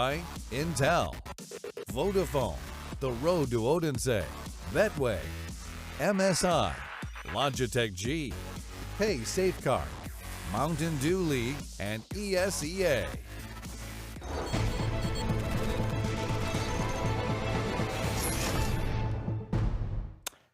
Intel, Vodafone, The Road to Odense, Betway, MSI, Logitech G, Pay Safeguard, Mountain Dew League, and ESEA.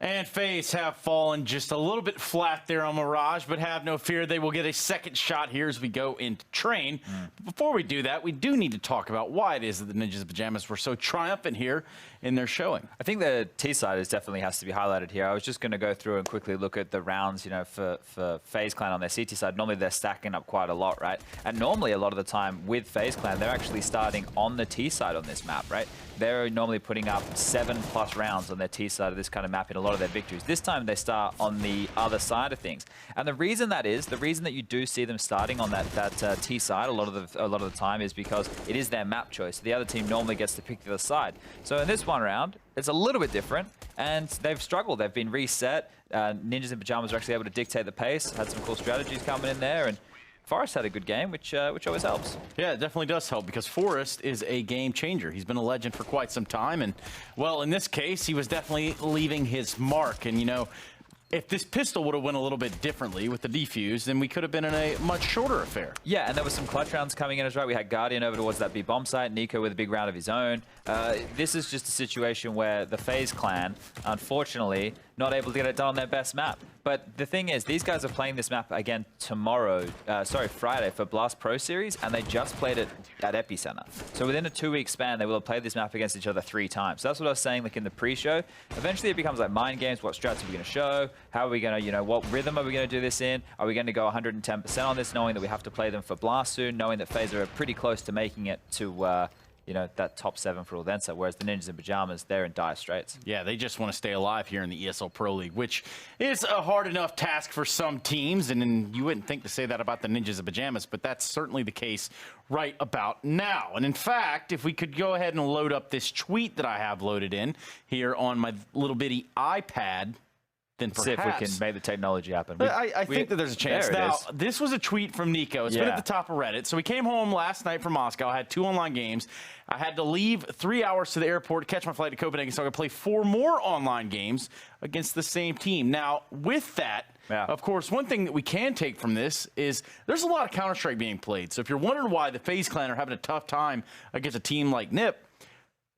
And FaZe have fallen just a little bit flat there on Mirage, but have no fear. They will get a second shot here as we go into train. Before we do that, we do need to talk about why it is that the Ninjas in Pajamas were so triumphant here in their showing. I think the T side definitely has to be highlighted here. I was just going to go through and quickly look at the rounds, you know, for FaZe Clan on their CT side. Normally they're stacking up quite a lot, right? And normally a lot of the time with FaZe Clan, they're actually starting on the T side on this map, right? They're normally putting up 7+ rounds on their T side of this kind of map in a lot of their victories. This time they start on the other side of things. And the reason that is, the reason that you do see them starting on that T side a lot of the time is because it is their map choice. The other team normally gets to pick the other side. So in this one round, it's a little bit different, and they've struggled. They've been reset. Ninjas in Pajamas are actually able to dictate the pace, had some cool strategies coming in there, and Forrest had a good game, which always helps. Yeah, it definitely does help because Forrest is a game changer. He's been a legend for quite some time, and, well, in this case, he was definitely leaving his mark. And, you know, if this pistol would have went a little bit differently with the defuse, then we could have been in a much shorter affair. Yeah, and there were some clutch rounds coming in as well. We had Guardian over towards that B bomb site, Nico with a big round of his own. This is just a situation where the FaZe clan, unfortunately, not able to get it done on their best map. But the thing is, these guys are playing this map again Friday for Blast Pro Series, and they just played it at Epicenter. So within a 2-week span, they will have played this map against each other 3 times. So that's what I was saying, like in the pre-show. Eventually, it becomes like mind games. What strats are we going to show? How are we going to, you know, what rhythm are we going to do this in? Are we going to go 110% on this, knowing that we have to play them for Blast soon, knowing that FaZe are pretty close to making it to you know, that top 7 for Odense, whereas the Ninjas in Pajamas, they're in dire straits. Yeah, they just want to stay alive here in the ESL Pro League, which is a hard enough task for some teams, and you wouldn't think to say that about the Ninjas in Pajamas, but that's certainly the case right about now. And in fact, if we could go ahead and load up this tweet that I have loaded in here on my little bitty iPad, then perhaps. See if we can make the technology happen. I think that there's a chance. Now, this was a tweet from Nico. It's been at the top of Reddit. So we came home last night from Moscow. I had 2 online games. I had to leave 3 hours to the airport to catch my flight to Copenhagen, so I could play 4 more online games against the same team. Now, with that, of course, one thing that we can take from this is there's a lot of Counter-Strike being played. So if you're wondering why the FaZe clan are having a tough time against a team like NiP,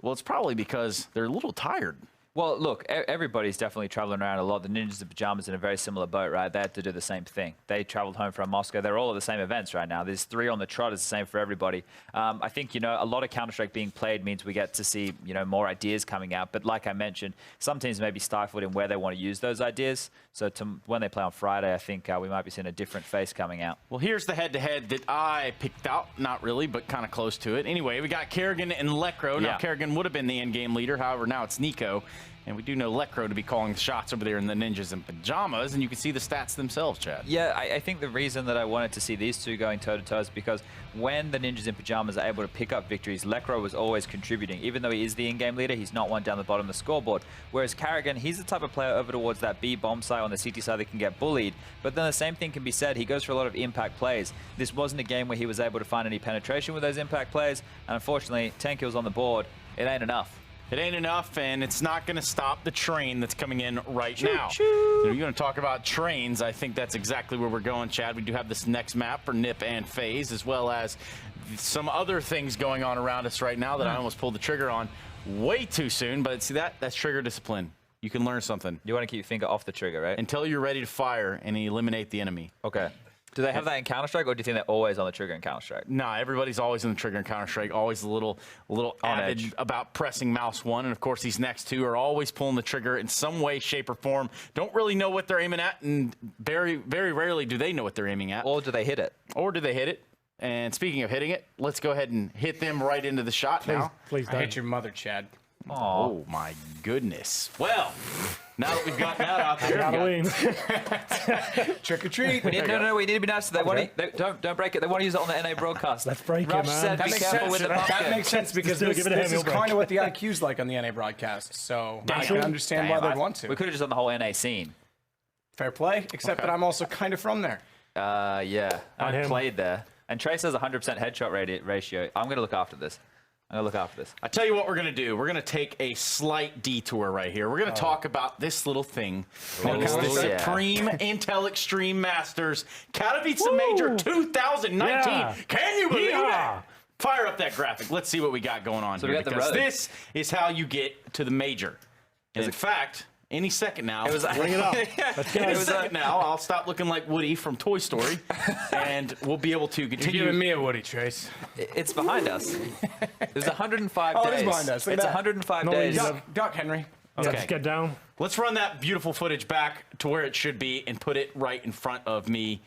well, it's probably because they're a little tired. Well, look, everybody's definitely traveling around a lot. The Ninjas in Pajamas in a very similar boat, right? They had to do the same thing. They traveled home from Moscow. They're all at the same events right now. There's 3 on the trot. It's the same for everybody. I think, you know, a lot of Counter-Strike being played means we get to see, you know, more ideas coming out. But like I mentioned, some teams may be stifled in where they want to use those ideas. So when they play on Friday, I think we might be seeing a different face coming out. Well, here's the head-to-head that I picked out. Not really, but kind of close to it. Anyway, we got Kerrigan and Lekro. Now, Kerrigan would have been the end-game leader. However, now it's Nico. And we do know Lekro to be calling the shots over there in the Ninjas in Pajamas, and you can see the stats themselves, Chad. Yeah, I think the reason that I wanted to see these 2 going toe-to-toe is because when the Ninjas in Pajamas are able to pick up victories, Lekro was always contributing. Even though he is the in-game leader, he's not one down the bottom of the scoreboard. Whereas Kerrigan, he's the type of player over towards that B bomb site on the CT side that can get bullied. But then the same thing can be said. He goes for a lot of impact plays. This wasn't a game where he was able to find any penetration with those impact plays. And unfortunately, 10 kills on the board, it ain't enough. It ain't enough, and it's not going to stop the train that's coming in right now. You're going to talk about trains. I think that's exactly where we're going, Chad. We do have this next map for NiP and FaZe, as well as some other things going on around us right now that I almost pulled the trigger on way too soon. But see, that's trigger discipline. You can learn something. You want to keep your finger off the trigger, right? Until you're ready to fire and eliminate the enemy. Okay. Do they have that in Counter-Strike, or do you think they're always on the trigger in Counter-Strike? No, everybody's always on the trigger in Counter-Strike, always a little avid about pressing mouse 1. And, of course, these next 2 are always pulling the trigger in some way, shape, or form. Don't really know what they're aiming at, and very, very rarely do they know what they're aiming at. Or do they hit it? And speaking of hitting it, let's go ahead and hit them right into the shot now. Please don't. I hit your mother, Chad. Oh, my goodness. Well, now that we've got that out there. Halloween. Trick or treat. We need to be nice to them. Don't break it. They want to use it on the NA broadcast. Let's break it, man. Said, be careful with the that makes sense because this is kind of what the IQ's like on the NA broadcast. So I can understand why they'd want to. We could have just done the whole NA scene. Fair play, except that I'm also kind of from there. Yeah. I played there. And Trace has a 100% headshot ratio. I'm going to look after this. I'm gonna look after this. I tell you what we're going to do. We're going to take a slight detour right here. We're going to talk about this little thing. That is the Supreme Intel Extreme Masters Katowice Major 2019. Yeah. Can you believe that? Fire up that graphic. Let's see what we got going on So here. we got the Because road. this is how you get to the major. And in fact, any second now, Bring it up. Let's go. any second now, I'll stop looking like Woody from Toy Story, and we'll be able to You're continue. giving me a Woody, Trace. It's behind us. It was 105 days. Oh, it is behind us. Look at It's that. 105 No, days. he's- Duck, Henry. Yeah, Okay. just get down. Let's run that beautiful footage back to where it should be and put it right in front of me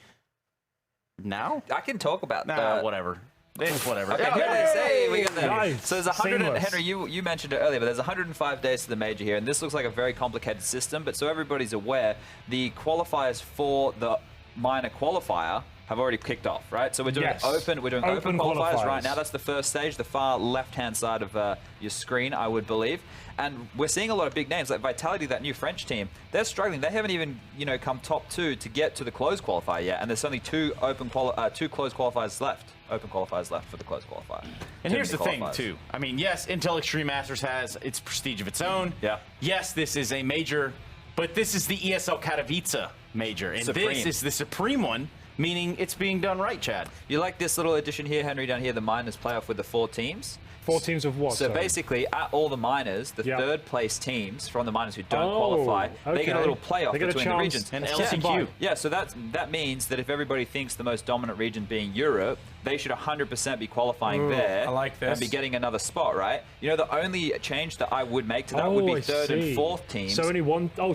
now. I can talk about Nah, whatever. It's whatever. Okay, Yeah, here it is. Hey, we got that. Nice. So there's 100. Seamless. Henry, you mentioned it earlier, but there's 105 days to the major here, and this looks like a very complicated system. But so everybody's aware, the qualifiers for the minor qualifier have already kicked off, right? So we're doing Yes. open. We're doing open qualifiers right qualifiers. now. That's the first stage, the far left-hand side of your screen, I would believe. And we're seeing a lot of big names like Vitality, that new French team. They're struggling. They haven't even, come top 2 to get to the closed qualifier yet. And there's only two closed qualifiers left. Open qualifiers left for the closed qualifier. And here's the thing, qualifiers. too. I mean, yes, Intel Extreme Masters has its prestige of its own. Yeah. Yes, this is a major, but this is the ESL Katowice major. And Supreme. this is the Supreme one, meaning it's being done right, Chad. You like this little addition here, Henry, down here, the minors playoff with the 4 teams? 4 teams of what? So sorry? basically, at all the minors, the Yeah. third place teams from the minors who don't Oh, qualify, they get a okay. little playoff They get a between the chance. regions. And That's LCQ. Yeah, so that means that if everybody thinks the most dominant region being Europe, they should 100% be qualifying there. I like this. And be getting another spot, right? The only change that I would make to that would be I third and see. fourth teams. So only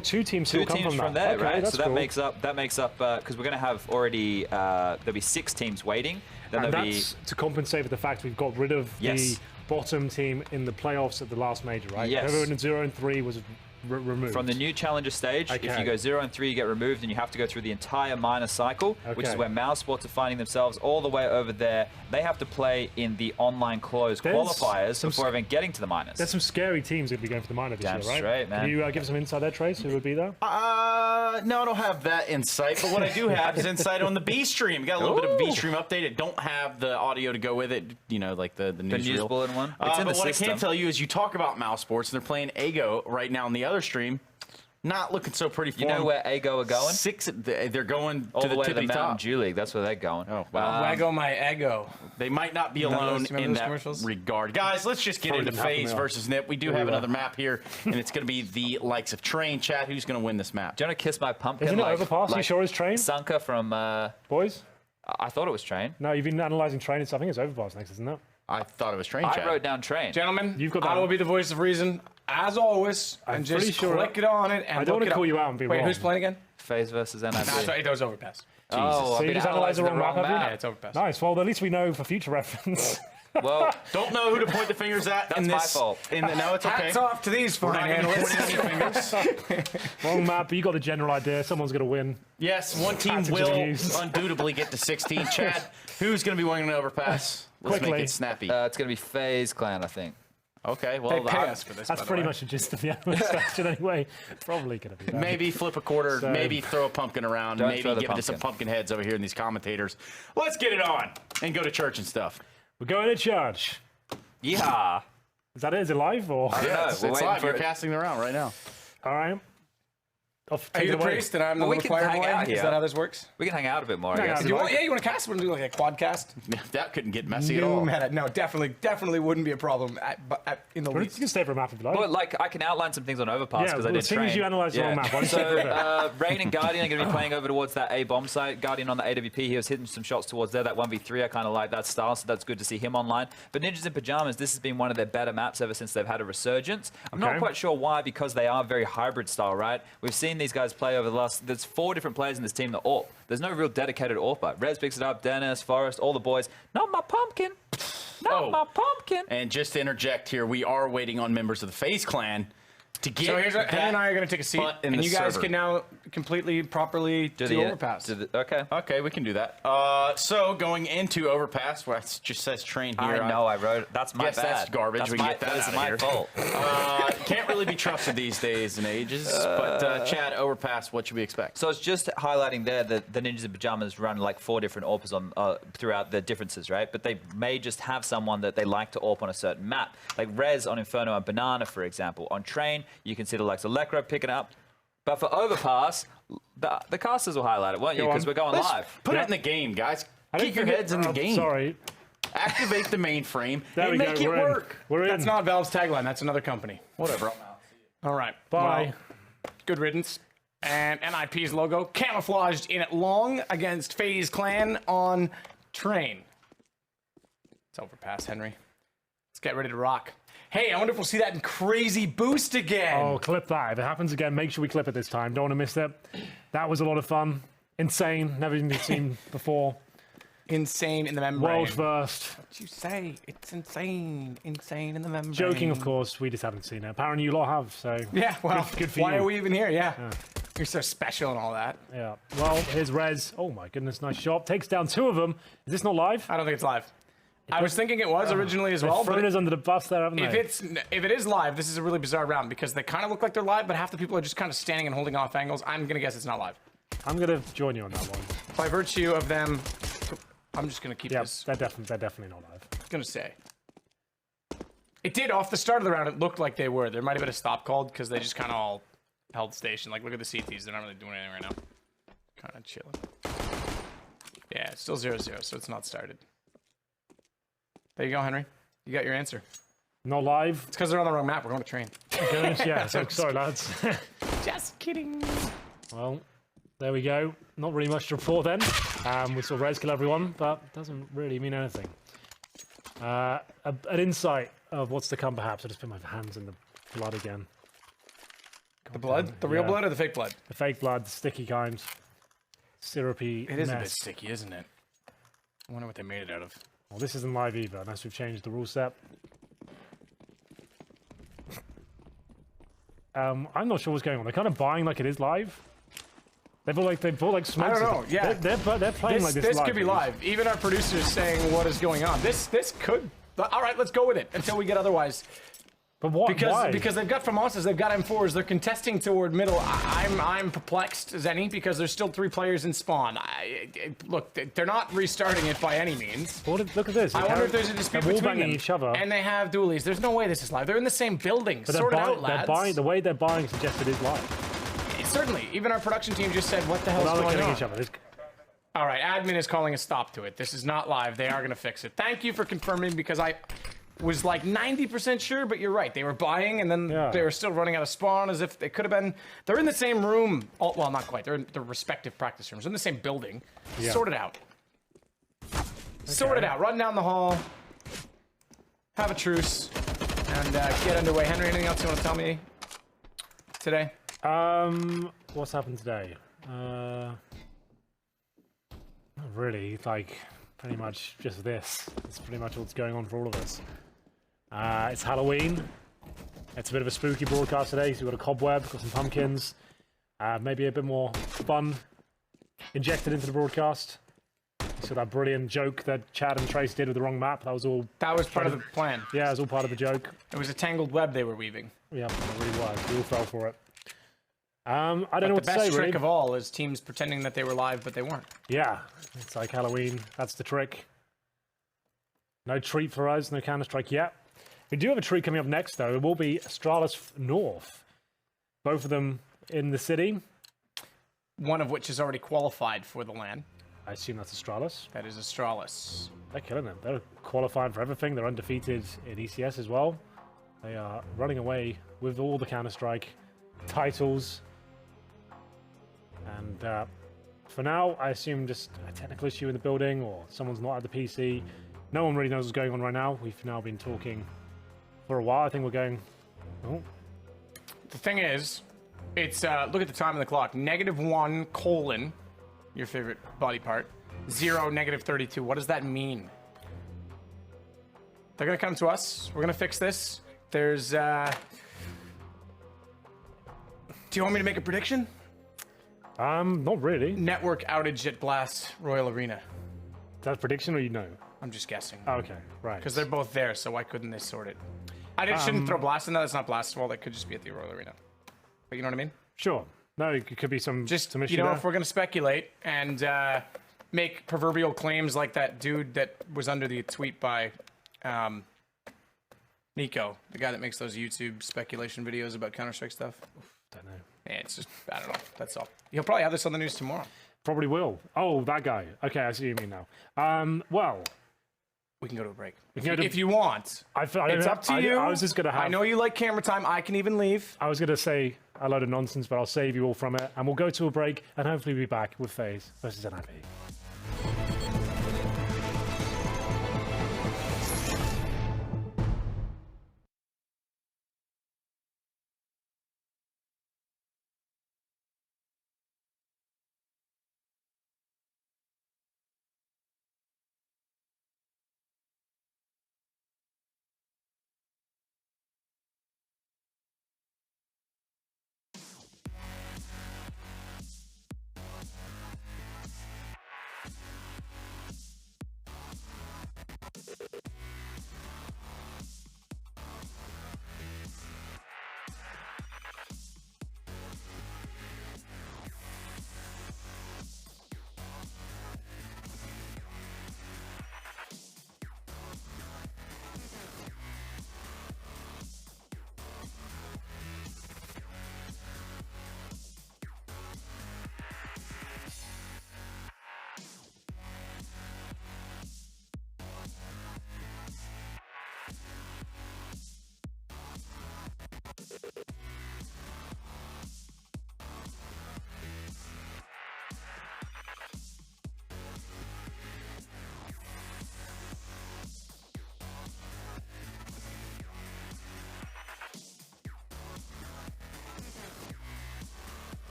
2 teams still Two come teams from from that. there, Okay, right? that's So cool. that makes up because we're going to have already there'll be 6 teams waiting. Then And there'll be that's to compensate for the fact we've got rid of Yes. the bottom team in the playoffs at the last major, right? Yes. Everyone in 0 and 3 was removed. from the new challenger stage. If you Okay. go 0 and 3, you get removed, and you have to go through the entire minor cycle, which is Okay. where Mouse Sports are finding themselves all the way over there. They have to play in the online closed There's qualifiers some before even getting to the minors. There's some scary teams that will be going for the minor this Damn year, right? straight, man. Can you give us some insight there, Trace? Who would be there? No, I don't have that insight, but what I do have is insight on the B stream. Got a little bit of B stream update. I don't have the audio to go with it, like the news news reel. bulletin one? It's in but the what system. I can tell you is you talk about Mouse Sports, and they're playing Ego right now on the other stream. Not looking so pretty for You know them. where AGO are going? They're going All to the way to the tippity Mountain top. Dew League. That's where they're going. Oh, wow. Waggo my ego. They might not be Remember alone those- remember in those that commercials? regard. Guys, let's just get Probably into didn't happen, FaZe though. versus NiP. We do have another map here, and it's going to be the likes of Train. Chat, who's going to win this map? Do you want to kiss my pumpkin? Isn't it Overpass? You sure it's Train? Sanka from, Boys? I thought it was Train. No, you've been analysing Train, so I think it's Overpass next, isn't it? I thought it was Train, I Chat. wrote down Train. Gentlemen, You've got I that. will be the voice of reason, as always, I'm and pretty just sure click it on it and I don't look want it to call up. you out and be Wait, wrong. who's playing again? FaZe versus NiP. Nah, sorry, that was Overpass. Oh, So I've you been just analysed the analyzing wrong map, have you? Yeah, it's Overpass. Nice. Well, at least we know for future reference. Well, Don't know who to point the fingers at. That's in my this, fault. No, it's okay. Hats off to these We're fine not going to analysts. point any fingers. Wrong map, but you got the general idea. Someone's going to win. Yes, one team Tactics will of use. undoubtedly get to 16. Chad, who's going to be winning an Overpass? Let's Quickly. make it snappy. it's going to be FaZe Clan, I think. Okay, well, They pay us for this, That's by the pretty way. much the gist of the analyst section anyway. Probably going to be that. maybe flip a quarter, So- maybe throw a pumpkin around, Don't maybe throw the give it to some pumpkin. pumpkin heads over here in these commentators. Let's get it on and go to church and stuff. We're going to church. Yeah. Is that it? Is it live or? I don't know. It's We're waiting live. for You're it. casting them around right now. All right. Off, Are take you it the away. priest and I'm the Well, we little can choir hang boy? out Is here. that how this works? We can hang out a bit more, I Hang guess. out. Do you want, yeah, you want to cast? Want to do like a quad cast? That couldn't get messy at all. No, definitely wouldn't be a problem in the Well, you least. can stay for a map if you like. But like, I can outline some things on Overpass Yeah, because I well, did as soon as train. you analyse the wrong map, why don't you stay for a bit? So, Rain and Guardian are going to be playing over towards that A bomb site. Guardian on the AWP, he was hitting some shots towards there. That 1v3, I kind of like that style, so that's good to see him online. But Ninjas in Pajamas, this has been one of their better maps ever since they've had a resurgence. I'm not Okay. quite sure why, because they are very hybrid style, right? We've seen these guys play over the last. There's 4 different players in this team that AWP. There's no real dedicated AWPer. Rez picks it up, Dennis, Forrest, all the boys. Not my pumpkin. Not Oh. my pumpkin. And just to interject here, we are waiting on members of the FaZe clan to get So here's what, Henry and I are going to take a seat, butt in and the you guys server. can now completely, properly do Overpass. Okay. Okay, we can do that. So going into Overpass, where it just says train here. I know, I wrote it. That's my Guess bad. that's garbage. That's We can my, get that that out is of my here. fault. Can't really be trusted these days and ages. But Chad, Overpass, what should we expect? So it's just highlighting there that the Ninjas in Pajamas run like 4 different AWPs on throughout the differences, right? But they may just have someone that they like to AWP on a certain map. Like Rez on Inferno and Banana, for example. On Train, you can see the likes of Lekra picking up. But for Overpass, the casters will highlight it, won't you? Because we're going live. Put it in the game, guys. Keep your think heads in the game. Sorry. Activate the mainframe There and we make go. it We're in. work. We're in. That's not Valve's tagline. That's another company. Whatever. All right. Bye. Well, good riddance. And NiP's logo camouflaged in it long against FaZe Clan on Train. It's Overpass, Henry. Let's get ready to rock. Hey, I wonder if we'll see that in crazy boost again. Oh, clip that. If it happens again, make sure we clip it this time. Don't want to miss it. That was a lot of fun. Insane. Never been seen before. Insane in the membrane. World first. What you say? It's insane. Insane in the membrane. Joking, of course. We just haven't seen it. Apparently you lot have, so... Yeah, well, good for why you. are we even here? Yeah. You're so special and all that. Yeah. Well, here's Rez. Oh, my goodness. Nice shot. Takes down 2 of them. Is this not live? I don't think it's live. I was thinking it was originally as well, They've thrown but us under the bus there, haven't they? if it is live, this is a really bizarre round because they kind of look like they're live, but half the people are just kind of standing and holding off angles. I'm gonna guess it's not live. I'm going to join you on that one. By virtue of them, I'm just gonna keep Yeah, this. they're definitely not live. I was gonna say. It did off the start of the round. It looked like they were. There might have been a stop called because they just kind of all held station. Like look at the CTs. They're not really doing anything right now. Kind of chilling. Yeah, it's still 0-0, so it's not started. There you go, Henry. You got your answer. Not live? It's because they're on the wrong map. We're going to Train. Yeah, so sorry, lads. Just kidding. Well, there we go. Not really much to report then. We saw Rez kill everyone, but it doesn't really mean anything. An insight of what's to come, perhaps. I just put my hands in the blood again. The blood? The real Yeah. blood or the fake blood? The fake blood, the sticky kind. Syrupy It is a bit mess. sticky, isn't it? I wonder what they made it out of. Well, this isn't live either, unless we've changed the rule set. I'm not sure what's going on. They're kind of buying like it is live. They bought like smokes. I don't know, yeah. They're playing like this This live. could be live. Even our producer's saying what is going on. This could... All right, let's go with it until we get otherwise. But what? Why? Because they've got FAMASas, they've got M4s, they're contesting toward middle. I'm perplexed as any because there's still 3 players in spawn. Look, they're not restarting it by any means. Look at this. I wonder if there's a dispute they're between wallbanging them. each other. And they have dualies. There's no way this is live. They're in the same building. But Sort it out, lads. the way they're buying suggests it is live. Certainly. Even our production team just said, what the hell Now is they're going killing on? each other. All right, admin is calling a stop to it. This is not live. They are going to fix it. Thank you for confirming because I was like 90% sure, but you're right. They were buying and then they were still running out of spawn as if they could have been. They're in the same room. Oh, well, not quite. They're in their respective practice rooms. They're in the same building. Yeah. Sort it out. Sort it out. Run down the hall. Have a truce. And get underway. Henry, anything else you want to tell me today? What's happened today? Not really. Like, pretty much just this. It's pretty much what's going on for all of us. It's Halloween. It's a bit of a spooky broadcast today. So we've got a cobweb, got some pumpkins. Maybe a bit more fun injected into the broadcast. So that brilliant joke that Chad and Trace did with the wrong map, that was all... That was part of the plan. Yeah, it was all part of the joke. It was a tangled web they were weaving. Yeah, it really was. We all fell for it. I don't know what The to best say, trick really. of all is teams pretending that they were live, but they weren't. Yeah, it's like Halloween. That's the trick. No treat for us, no Counter-Strike yet. We do have a treat coming up next, though. It will be Astralis North. Both of them in the city. One of which is already qualified for the LAN. I assume that's Astralis. That is Astralis. They're killing them. They're qualifying for everything. They're undefeated in ECS as well. They are running away with all the Counter-Strike titles. And for now, I assume just a technical issue in the building or someone's not at the PC. No one really knows what's going on right now. We've now been talking for a while. I think we're going... Oh. The thing is, it's, look at the time on the clock. -1:, your favorite body part. 0, -32. What does that mean? They're gonna come to us. We're gonna fix this. There's, Do you want me to make a prediction? Not really. Network outage at Blast Royal Arena. Is that a prediction or you know? I'm just guessing. Oh, okay, right. Because they're both there, so why couldn't they sort it? I just shouldn't throw Blast in that. That's not Blast's fault. That could just be at the Royal Arena. But you know what I mean? Sure. No, it could be some Just, issue you know, there. if we're going to speculate and make proverbial claims like that dude that was under the tweet by Nico, the guy that makes those YouTube speculation videos about Counter-Strike stuff. Don't know. Yeah, it's just, I don't know. That's all. He'll probably have this on the news tomorrow. Probably will. Oh, that guy. Okay, I see what you mean now. Well, We can go to a break. if you want. It's up to you. I was just gonna have. I know you like camera time. I can even leave. I was gonna say a load of nonsense, but I'll save you all from it, and we'll go to a break, and hopefully be back with FaZe versus NiP.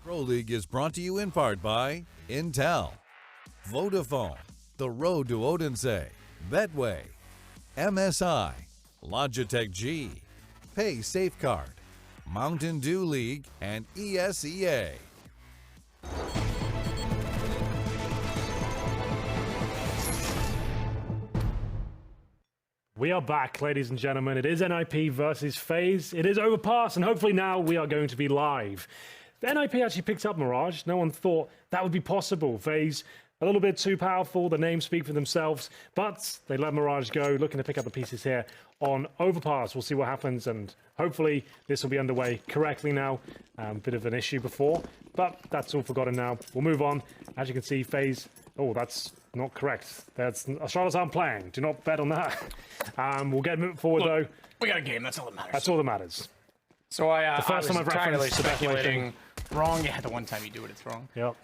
Pro League is brought to you in part by Intel, Vodafone, The Road to Odense, Betway, MSI, Logitech G, Pay Safeguard, Mountain Dew League, and ESEA. We are back, ladies and gentlemen. It is NiP versus FaZe. It is Overpass, and hopefully now we are going to be live. The NiP actually picked up Mirage. No one thought that would be possible. FaZe, a little bit too powerful. The names speak for themselves, but they let Mirage go, looking to pick up the pieces here on Overpass. We'll see what happens, and hopefully this will be underway correctly now. Bit of an issue before, but that's all forgotten now. We'll move on. As you can see, FaZe... Oh, that's not correct. That's Australians aren't playing. Do not bet on that. We'll get moving forward, though. We got a game. That's all that matters. That's all that matters. So I first time I've entirely referenced the speculating wrong. Yeah, the one time you do it, it's wrong. Yep.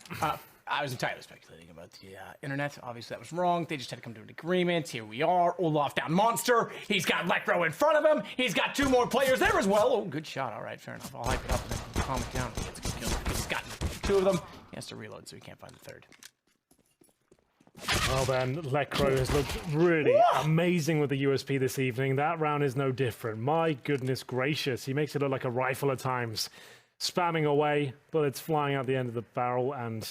I was entirely speculating about the internet. Obviously, that was wrong. They just had to come to an agreement. Here we are. Olaf down monster. He's got Lecro in front of him. He's got 2 more players there as well. Oh, good shot. All right, fair enough. I'll hype it up and then calm it down. He gets a good kill because he's got 2 of them. He has to reload, so he can't find the 3rd. Well then, Lecro has looked really amazing with the USP this evening. That round is no different. My goodness gracious. He makes it look like a rifle at times. Spamming away, bullets flying out the end of the barrel, and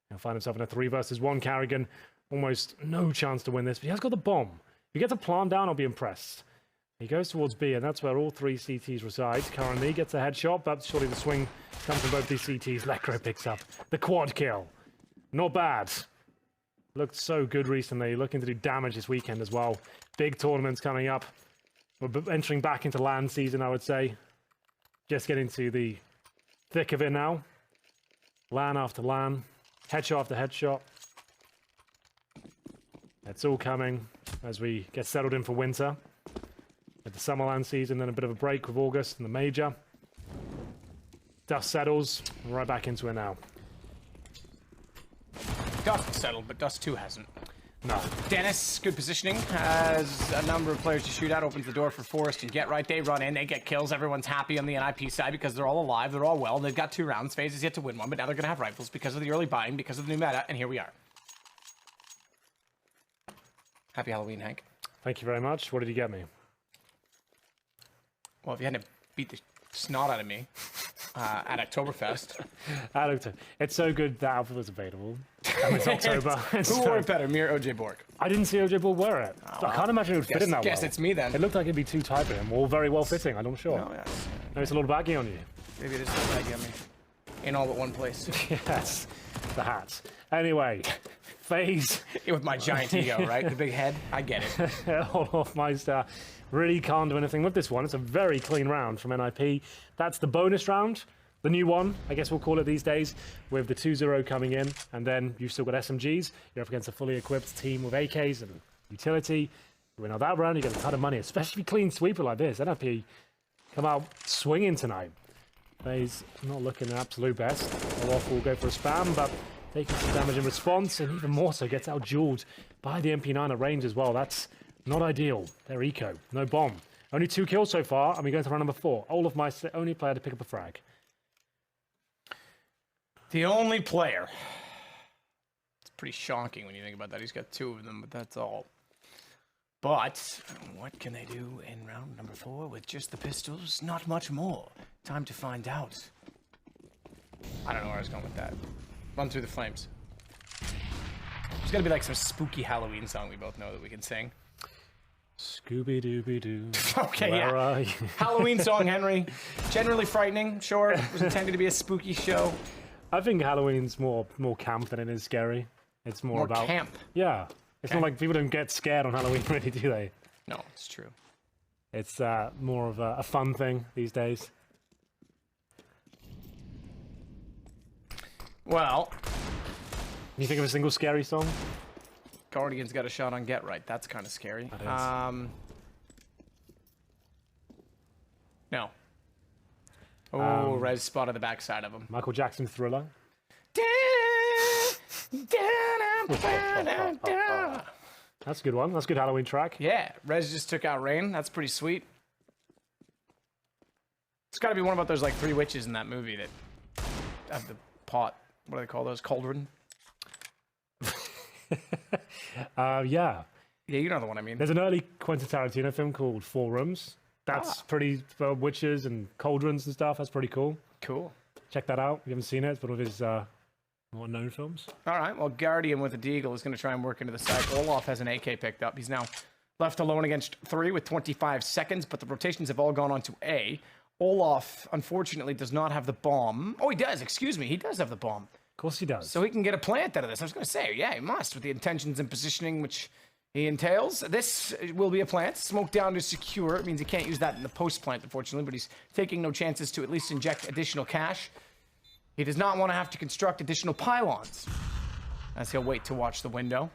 he'll find himself in a 3 versus 1 Carrigan. Almost no chance to win this, but he has got the bomb. If he gets a plant down, I'll be impressed. He goes towards B, and that's where all 3 CTs reside. Currently gets a headshot, but surely the swing comes from both these CTs. Lecro picks up the quad kill. Not bad. Looked so good recently. Looking to do damage this weekend as well. Big tournaments coming up. We're entering back into LAN season, I would say. Just getting to the thick of it now. LAN after LAN. Headshot after headshot. It's all coming as we get settled in for winter. With the summer LAN season, then a bit of a break with August and the major. Dust settles. We're right back into it now. Dust settled, but Dust 2 hasn't. No. Dennis, good positioning, has a number of players to shoot at, opens the door for Forrest and Get Right. They run in, they get kills. Everyone's happy on the NiP side because they're all alive, they're all well. They've got 2 rounds. FaZe is yet to win one, but now they're going to have rifles because of the early buying, because of the new meta, and here we are. Happy Halloween, Hank. Thank you very much. What did you get me? Well, if you hadn't beat the snot out of me at Oktoberfest. It's so good that outfit was available. It's October. Who wore it better, me or OJ Bork? I didn't see OJ Ball wear it. I can't imagine it would fit in that well. Guess it's me then. It looked like it'd be too tight for him, or very well fitting. I'm not sure. Oh, yes. Maybe it's a little baggy on you. Maybe it is a baggy on me. In all but one place. Yes, the hat. Anyway, FaZe. With my giant ego, right? The big head. I get it. Olaf Meister really can't do anything with this one. It's a very clean round from NiP. That's the bonus round. The new one, I guess we'll call it these days, with the 2-0 coming in, and then you've still got SMGs. You're up against a fully equipped team with AKs and utility. You win out that round, you get a ton of money, especially if you clean sweep it like this. NiP come out swinging tonight. FaZe not looking their absolute best. Olaf will go for a spam, but taking some damage in response, and even more so gets out-dueled by the MP9 at range as well. That's not ideal. They're eco, no bomb. Only 2 kills so far, and we're going to round number 4. Olaf Meister, the only player to pick up a frag. The only player. It's pretty shocking when you think about that. He's got 2 of them, but that's all. But what can they do in round number 4 with just the pistols? Not much more. Time to find out. I don't know where I was going with that. Run through the flames. There's got to be like some spooky Halloween song we both know that we can sing. Scooby-Dooby-Doo. Okay, yeah. Halloween song, Henry. Generally frightening, sure. It was intended to be a spooky show. I think Halloween's more camp than it is scary. It's more about camp. Yeah, it's Okay. not like people don't get scared on Halloween, really, do they? No, it's true. It's more of a fun thing these days. Well, Can you think of a single scary song? Guardian's got a shot on Get Right. That's kind of scary. That is. No. Oh, Rez spotted the backside of him. Michael Jackson Thriller. That's a good one. That's a good Halloween track. Yeah, Rez just took out Rain. That's pretty sweet. It's got to be one about those like 3 witches in that movie that have the pot. What do they call those? Cauldron? Yeah. Yeah, you know the one I mean. There's an early Quentin Tarantino film called Four Rooms. That's pretty, witches and cauldrons and stuff. That's pretty cool. Cool. Check that out. If you haven't seen it, it's one of his more known films. All right, well, Guardian with a deagle is going to try and work into the side. Olaf has an AK picked up. He's now left alone against 3 with 25 seconds, but the rotations have all gone on to A. Olaf, unfortunately, does not have the bomb. Oh, he does. Excuse me. He does have the bomb. Of course he does. So he can get a plant out of this. I was going to say, yeah, he must, with the intentions and positioning which he entails. This will be a plant. Smoke down to secure. It means he can't use that in the post plant, unfortunately, but he's taking no chances to at least inject additional cash. He does not want to have to construct additional pylons, as he'll wait to watch the window.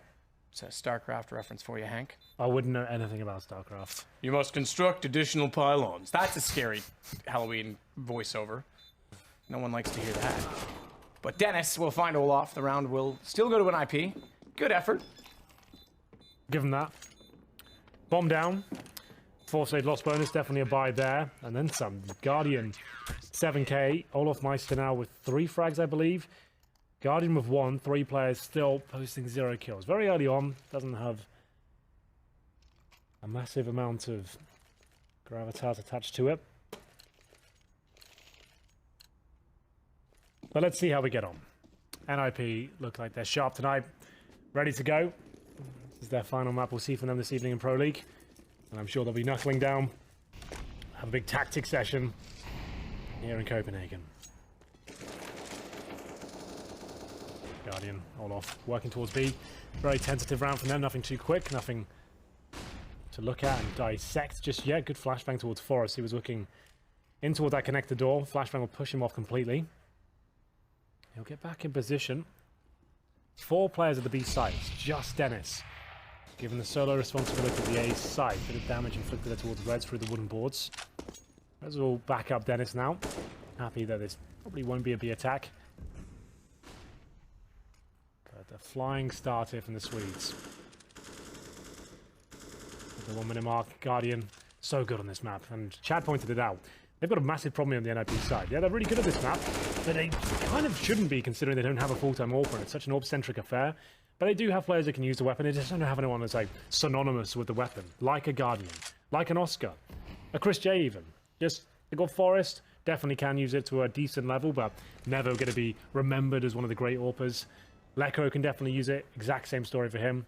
It's a StarCraft reference for you, Hank. I wouldn't know anything about StarCraft. You must construct additional pylons. That's a scary Halloween voiceover. No one likes to hear that. But Dennis will find Olaf. The round will still go to an IP. Good effort. Give him that. Bomb down. Force aid loss bonus, definitely a buy there. And then some. Guardian, 7k. Olaf Meister now with 3 frags, I believe. Guardian with 1. 3 players still posting 0 kills. Very early on. Doesn't have a massive amount of gravitas attached to it. But let's see how we get on. NiP look like they're sharp tonight. Ready to go. This is their final map we'll see from them this evening in Pro League. And I'm sure they'll be knuckling down. Have a big tactics session here in Copenhagen. Guardian, Olaf, working towards B. Very tentative round from them. Nothing too quick. Nothing to look at and dissect just yet. Good flashbang towards Forrest. He was looking in toward that connector door. Flashbang will push him off completely. He'll get back in position. 4 players at the B site. It's just Dennis. Given the solo responsibility of the A site. Bit of damage inflicted there towards Reds through the wooden boards. Reds will back up Dennis now. Happy that this probably won't be a B attack. But a flying start here from the Swedes. At the 1 minute mark, Guardian so good on this map. And Chad pointed it out. They've got a massive problem on the NiP side. Yeah, they're really good at this map, but they kind of shouldn't be considering they don't have a full-time AWP and it's such an AWP-centric affair. But they do have players that can use the weapon. They just don't have anyone that's like synonymous with the weapon, like a Guardian, like an Oscar, a Chris J even. Just, they got Forrest, definitely can use it to a decent level, but never going to be remembered as one of the great AWPers. Lecco can definitely use it, exact same story for him.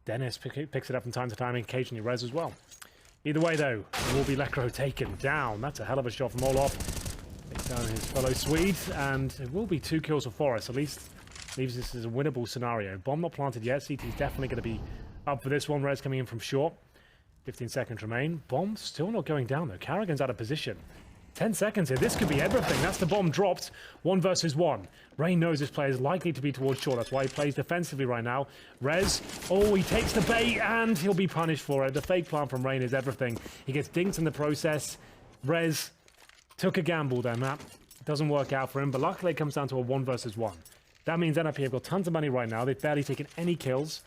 Dennis picks it up from time to time, and occasionally Rez as well. Either way, though, it will be Lecro taken down. That's a hell of a shot from Olaf. Takes down his fellow Swede, and it will be 2 kills for Forrest. At least leaves this as a winnable scenario. Bomb not planted yet. CT's definitely going to be up for this one. Rez coming in from short. 15 seconds remain. Bomb still not going down, though. Carrigan's out of position. 10 seconds here. This could be everything. That's the bomb dropped. 1 versus 1. Rain knows this player is likely to be towards short. That's why he plays defensively right now. Rez, oh, he takes the bait and he'll be punished for it. The fake plant from Rain is everything. He gets dinked in the process. Rez took a gamble there, Matt. It doesn't work out for him, but luckily it comes down to a 1 versus 1. That means NiP have got tons of money right now. They've barely taken any kills.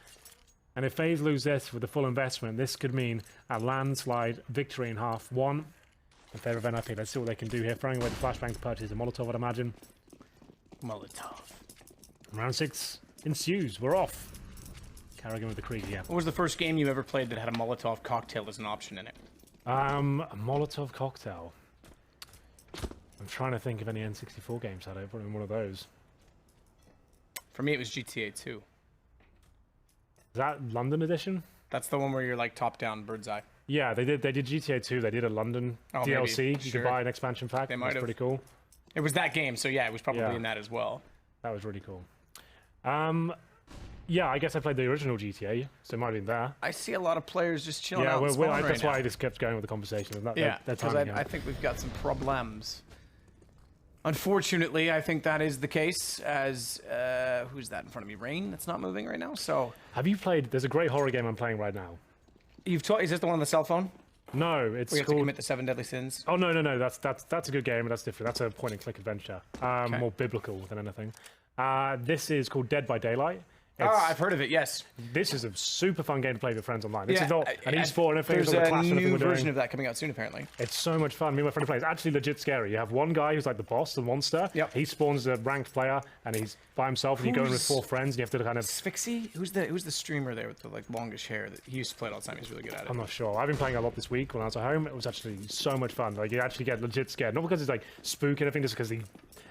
And if FaZe lose this with the full investment, this could mean a landslide victory in half 1. In favor of NiP. Let's see what they can do here. Throwing away the flashbang to purchase the Molotov, I'd imagine. Molotov. Round 6 ensues. We're off. Carrigan with the Krieg, yeah. What was the first game you ever played that had a Molotov cocktail as an option in it? A Molotov cocktail. I'm trying to think of any N64 games had it. Probably one of those. For me, it was GTA 2. Is that London edition? That's the one where you're like top-down bird's eye. Yeah, they did GTA 2. They did a London DLC. Maybe. You Sure. could buy an expansion pack. They That's might have. pretty cool. It was that game, so yeah, it was probably Yeah. in that as well. That was really cool. Yeah, I guess I played the original GTA, so it might have been there. I see a lot of players just chilling Yeah, out in Spawn that's right why I now. just kept going with the conversation. Yeah, they're because timing I out. think we've got some problems. Unfortunately, I think that is the case, as who's that in front of me? Rain, that's not moving right now. So Have you played? There's a great horror game I'm playing right now. you've taught. Is this the one on the cell phone? No, it's We have to called. commit the 7 deadly sins. Oh no. That's a good game, but that's different. That's a point and click adventure, more biblical than anything. This is called Dead by Daylight. I've heard of it, yes. This is a super fun game to play with friends online. This Yeah, is not an esport and everything. There's It's not the a clash and everything new we're doing. version of that coming out soon, apparently. It's so much fun. Me and my friend play. It's actually legit scary. You have one guy who's like the boss, the monster. Yep. He spawns a ranked player, and he's by himself, and you go in with Who's- 4 friends, and you have to kind of... Spixie? Who's the streamer there with the like longish hair? That he used to play it all the time. He's really good at it. I'm not sure. I've been playing a lot this week when I was at home. It was actually so much fun. Like, you actually get legit scared. Not because it's like spook and everything, just because he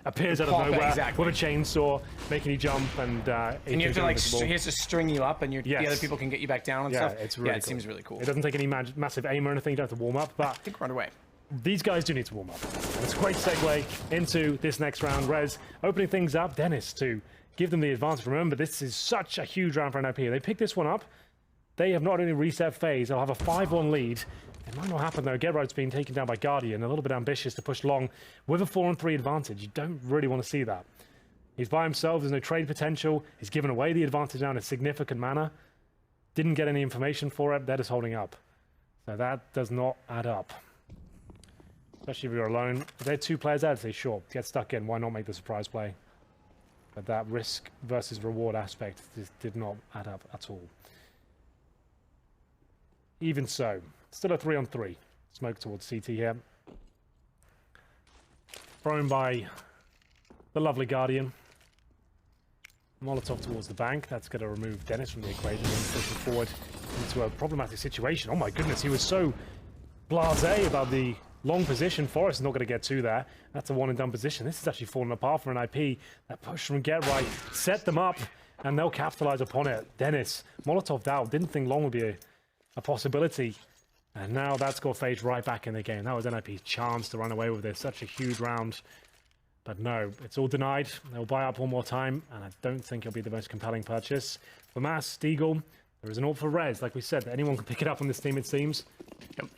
appears out of Pop it, nowhere exactly. with a chainsaw, making you jump, and And you have to like, he has to string you up, and the Yes. other people can get you back down and Yeah, stuff. it's really it cool. seems really cool. It doesn't take any massive aim or anything. You don't have to warm up, but I think we're underway. these guys do need to warm up. And it's a great segue into this next round. Rez opening things up. Dennis to give them the advantage. Remember, this is such a huge round for NiP. They pick this one up. They have not only reset FaZe, they'll have a 5-1 lead. It might not happen though. Getright's being taken down by Guardian, a little bit ambitious to push long with a 4-on-3 advantage. You don't really want to see that. He's by himself, there's no trade potential. He's given away the advantage now in a significant manner. Didn't get any information for it, they're just holding up. So that does not add up. Especially if you're alone. If they're 2 players out, I'd say sure, get stuck in, why not make the surprise play? But that risk versus reward aspect just did not add up at all. Even so, still a 3-on-3. Smoke towards CT here. Thrown by the lovely Guardian. Molotov towards the bank. That's going to remove Dennis from the equation and push him forward into a problematic situation. Oh my goodness, he was so blasé about the long position. Forrest is not going to get to there. That's a one-and-done position. This is actually falling apart for NiP. That push from Getright set them up, and they'll capitalize upon it. Dennis, Molotov down. Didn't think long would be a possibility. And now that's got FaZe right back in the game. That was NiP's chance to run away with this. Such a huge round. But no, it's all denied. They'll buy up one more time, and I don't think it'll be the most compelling purchase. For Mass, Deagle, there is an ult for Rez. Like we said, anyone can pick it up on this team, it seems. Yep.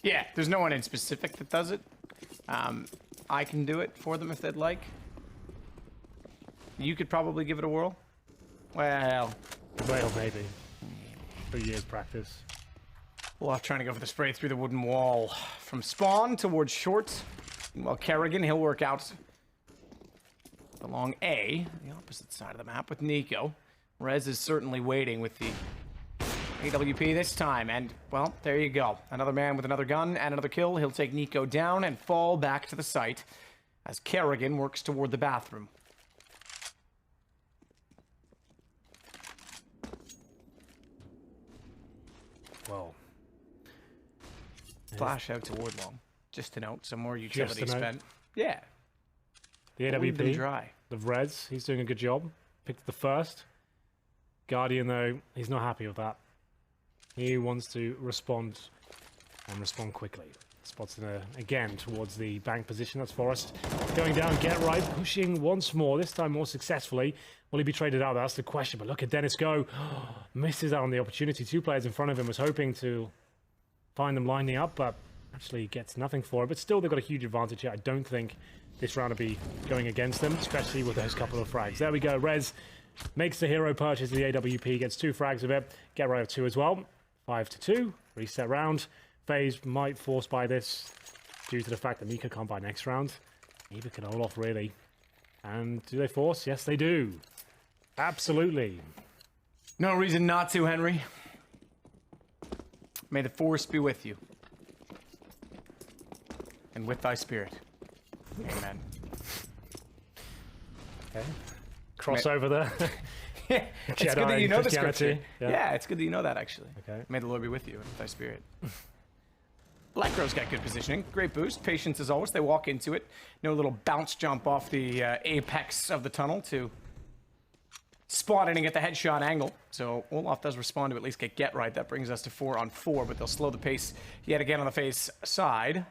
Yeah, there's no one in specific that does it. I can do it for them if they'd like. You could probably give it a whirl. Well, Maybe. 3 years practice. Olaf trying to go for the spray through the wooden wall. From spawn towards short. Well, Kerrigan, he'll work out along A, the opposite side of the map with Nico. Rez is certainly waiting with the AWP this time, and, well, there you go. Another man with another gun and another kill. He'll take Nico down and fall back to the site as Kerrigan works toward the bathroom. Well. Flash out toward long. Just to note, some more utility Just to note. spent. Yeah. The Leave them AWP, dry. the Rez, he's doing a good job. Picked the first. Guardian, though, he's not happy with that. He wants to respond, and respond quickly. Spots in again towards the bank position. That's Forrest going down. Getright pushing once more. This time more successfully. Will he be traded out? That's the question. But look at Dennis go. Misses out on the opportunity. 2 players in front of him. Was hoping to find them lining up, but actually gets nothing for it. But still, they've got a huge advantage here. I don't think this round will be going against them, especially with those couple of frags. There we go. Rez makes the hero purchase of the AWP. Gets 2 frags of it. Getright of 2 as well. 5-2. Reset round. FaZe might force buy this due to the fact that Mika can't buy next round. Mika can hold off, really. And do they force? Yes, they do. Absolutely. No reason not to, Henry. May the force be with you. And with thy spirit. Amen. Okay. Crossover there. It's good that you know the scripture. Yeah. Yeah, it's good that you know that, actually. Okay. May the Lord be with you and with thy spirit. Black Crow's got good positioning. Great boost. Patience as always. They walk into it. No little bounce jump off the apex of the tunnel to spot it and get the headshot angle. So Olaf does respond to at least get right. That brings us to 4-on-4, but they'll slow the pace yet again on the FaZe side.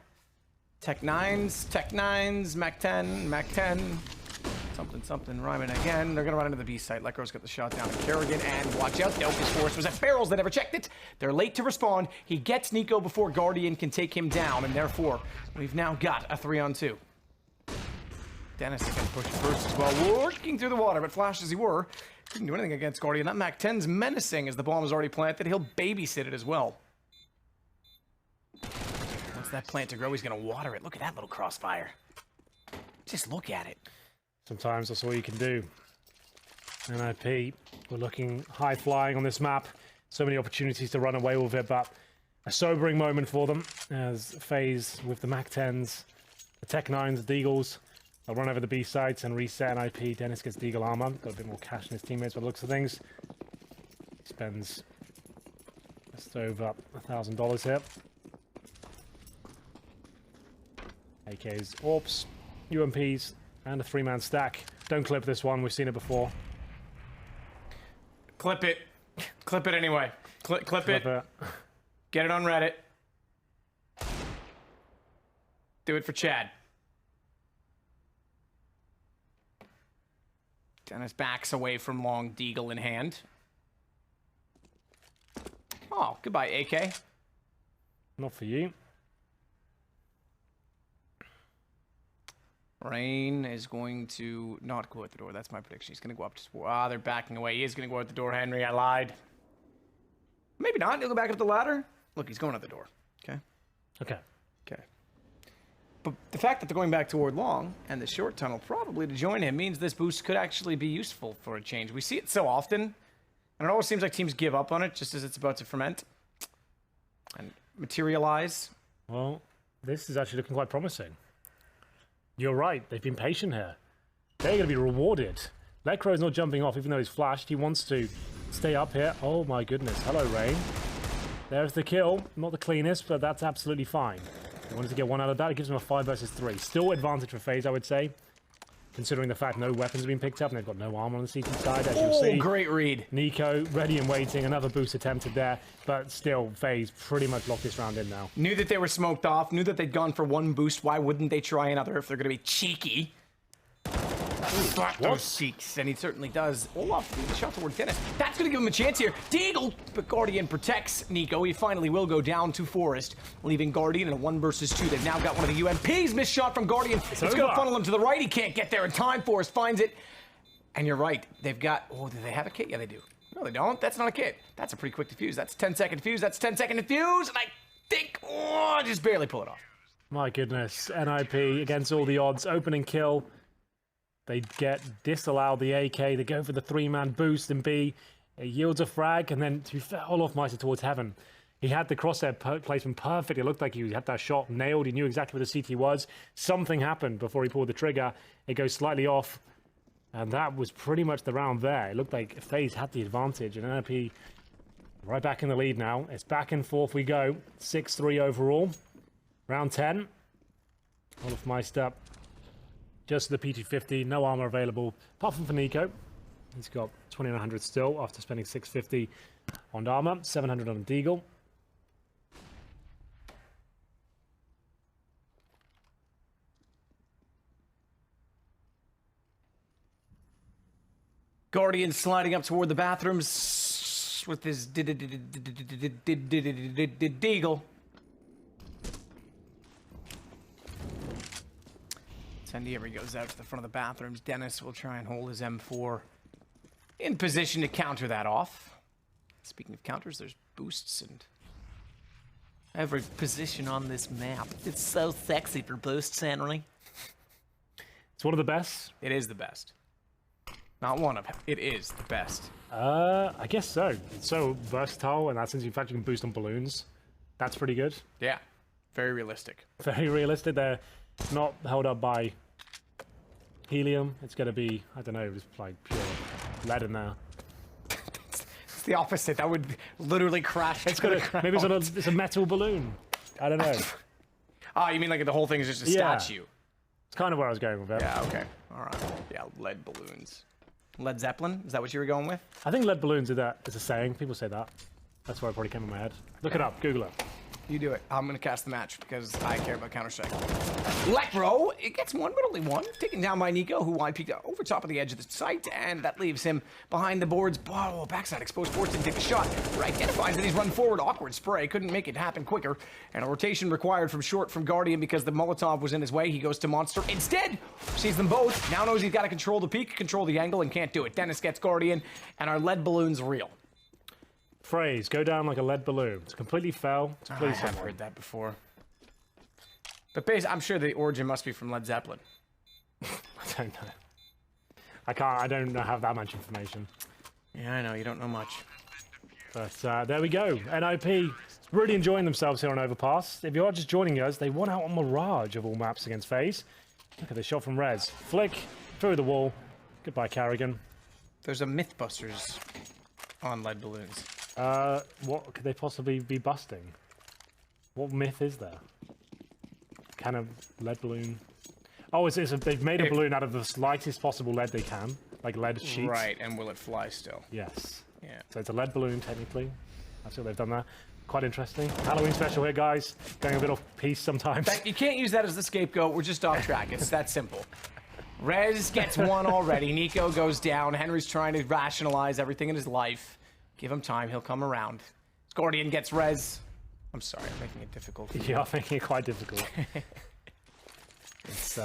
Tech 9s, Mac 10. Something rhyming again. They're going to run into the B site. Lekro's got the shot down to Kerrigan, and watch out. The Opus Force was at Barrels. They never checked it. They're late to respond. He gets Nico before Guardian can take him down, and therefore, we've now got a 3-on-2. Dennis is going to push first as well, working through the water, but flash as he were, couldn't do anything against Guardian. That Mac 10's menacing as the bomb is already planted. He'll babysit it as well. Once that plant to grow, he's going to water it. Look at that little crossfire. Just look at it. Sometimes that's all you can do. NiP, we're looking high flying on this map. So many opportunities to run away with it, but a sobering moment for them as FaZe with the Mac-10s, the Tech-9s, the Deagles, they'll run over the B sites and reset NiP. Dennis gets Deagle armor, got a bit more cash in his teammates by the looks of things. He spends just over $1,000 here. AKs, AWPs, UMPs, and a 3-man stack. Don't clip this one, we've seen it before. Clip it. Clip it anyway. Clip it. Get it on Reddit. Do it for Chad. Dennis backs away from long, Deagle in hand. Oh, goodbye, AK. Not for you. Rain is going to not go out the door. That's my prediction. He's going to go up to sport. Ah, they're backing away. He is going to go out the door, Henry. I lied. Maybe not. He'll go back up the ladder. Look, he's going out the door. Okay. Okay. Okay. But the fact that they're going back toward long and the short tunnel probably to join him means this boost could actually be useful for a change. We see it so often, and it always seems like teams give up on it just as it's about to ferment and materialize. Well, this is actually looking quite promising. You're right. They've been patient here. They're going to be rewarded. Lecro's not jumping off even though he's flashed. He wants to stay up here. Oh my goodness. Hello, Rain. There's the kill. Not the cleanest, but that's absolutely fine. He wanted to get one out of that. It gives him a 5 versus 3. Still advantage for FaZe, I would say. Considering the fact no weapons have been picked up and they've got no armor on the CT side, as you'll see. Great read. Nico, ready and waiting. Another boost attempted there. But still, FaZe pretty much locked this round in now. Knew that they were smoked off. Knew that they'd gone for one boost. Why wouldn't they try another if they're going to be cheeky? Slap those cheeks, and he certainly does. Olaf, the shot towards Dennis. That's going to give him a chance here. Deagle, but Guardian protects Nico. He finally will go down to Forest, leaving Guardian in a 1 versus 2. They've now got one of the UMPs. Missed shot from Guardian. It's going to funnel him to the right. He can't get there in time. Forest finds it. And you're right. They've got... Oh, do they have a kit? Yeah, they do. No, they don't. That's not a kit. That's a pretty quick defuse. That's 10-second defuse. That's 10-second defuse. And I think... Oh, just barely pull it off. My goodness. NiP against all the odds. Opening kill. They get disallowed the AK. They go for the 3-man boost in B. It yields a frag, and then to be fair, Olaf Meister towards heaven. He had the crosshair placement perfect. It looked like he had that shot nailed. He knew exactly where the CT was. Something happened before he pulled the trigger. It goes slightly off, and that was pretty much the round there. It looked like FaZe had the advantage, and NiP right back in the lead now. It's back and forth we go. 6-3 overall. Round 10. Olaf Meister. Just the P250, no armor available, apart from for Nico. He's got 2,900 still after spending 650 on armor, 700 on Deagle. Guardian sliding up toward the bathrooms with his Deagle. Here he goes out to the front of the bathrooms. Dennis will try and hold his M4 in position to counter that off. Speaking of counters, there's boosts and every position on this map. It's so sexy for boosts, Henry. It's one of the best. It is the best. Not one of them. It is the best. I guess so. It's so versatile in that sense. In fact, you can boost on balloons. That's pretty good. Yeah. Very realistic. Very realistic. They're not held up by helium. It's going to be, I don't know, just like pure lead in there. It's the opposite. That would literally crash. It's gonna, maybe it's a metal balloon. I don't know. Ah, you mean like the whole thing is just a statue? It's kind of where I was going with it. Yeah, okay. All right. Yeah, lead balloons. Led Zeppelin? Is that what you were going with? I think lead balloons are that. It's a saying. People say that. That's where it probably came in my head. Look it up. Google it. You do it. I'm going to cast the match because I care about Counter-Strike. Lecro, it gets one, but only one. Taken down by Nico, who YP'd over top of the edge of the site, and that leaves him behind the boards. Oh, backside exposed. Force didn't take the shot. Identifies that he's run forward. Awkward spray. Couldn't make it happen quicker. And a rotation required from short from Guardian because the Molotov was in his way. He goes to Monster. Instead, sees them both. Now knows he's got to control the peak, control the angle, and can't do it. Dennis gets Guardian, and our lead balloon's real. Phrase, go down like a lead balloon. It's completely fell. It's I have heard that before. But basically, I'm sure the origin must be from Led Zeppelin. I don't know. I don't have that much information. Yeah, I know. You don't know much. But there we go. NiP really enjoying themselves here on Overpass. If you are just joining us, they won out on Mirage of all maps against FaZe. Look at the shot from Rez. Flick through the wall. Goodbye, Carrigan. There's a Mythbusters on lead balloons. What could they possibly be busting? What myth is there? Kind of lead balloon. Oh, they've made a balloon out of the lightest possible lead they can, like lead sheets. Right, and will it fly still? Yes. Yeah. So it's a lead balloon, technically. That's what they've done there. Quite interesting. Halloween special here, guys. Going a bit off piece sometimes. You can't use that as the scapegoat. We're just off track. It's that simple. Rez gets one already. Nico goes down. Henry's trying to rationalize everything in his life. Give him time. He'll come around. Scordian gets Rez. I'm sorry, I'm making it difficult. You are making it quite difficult. It's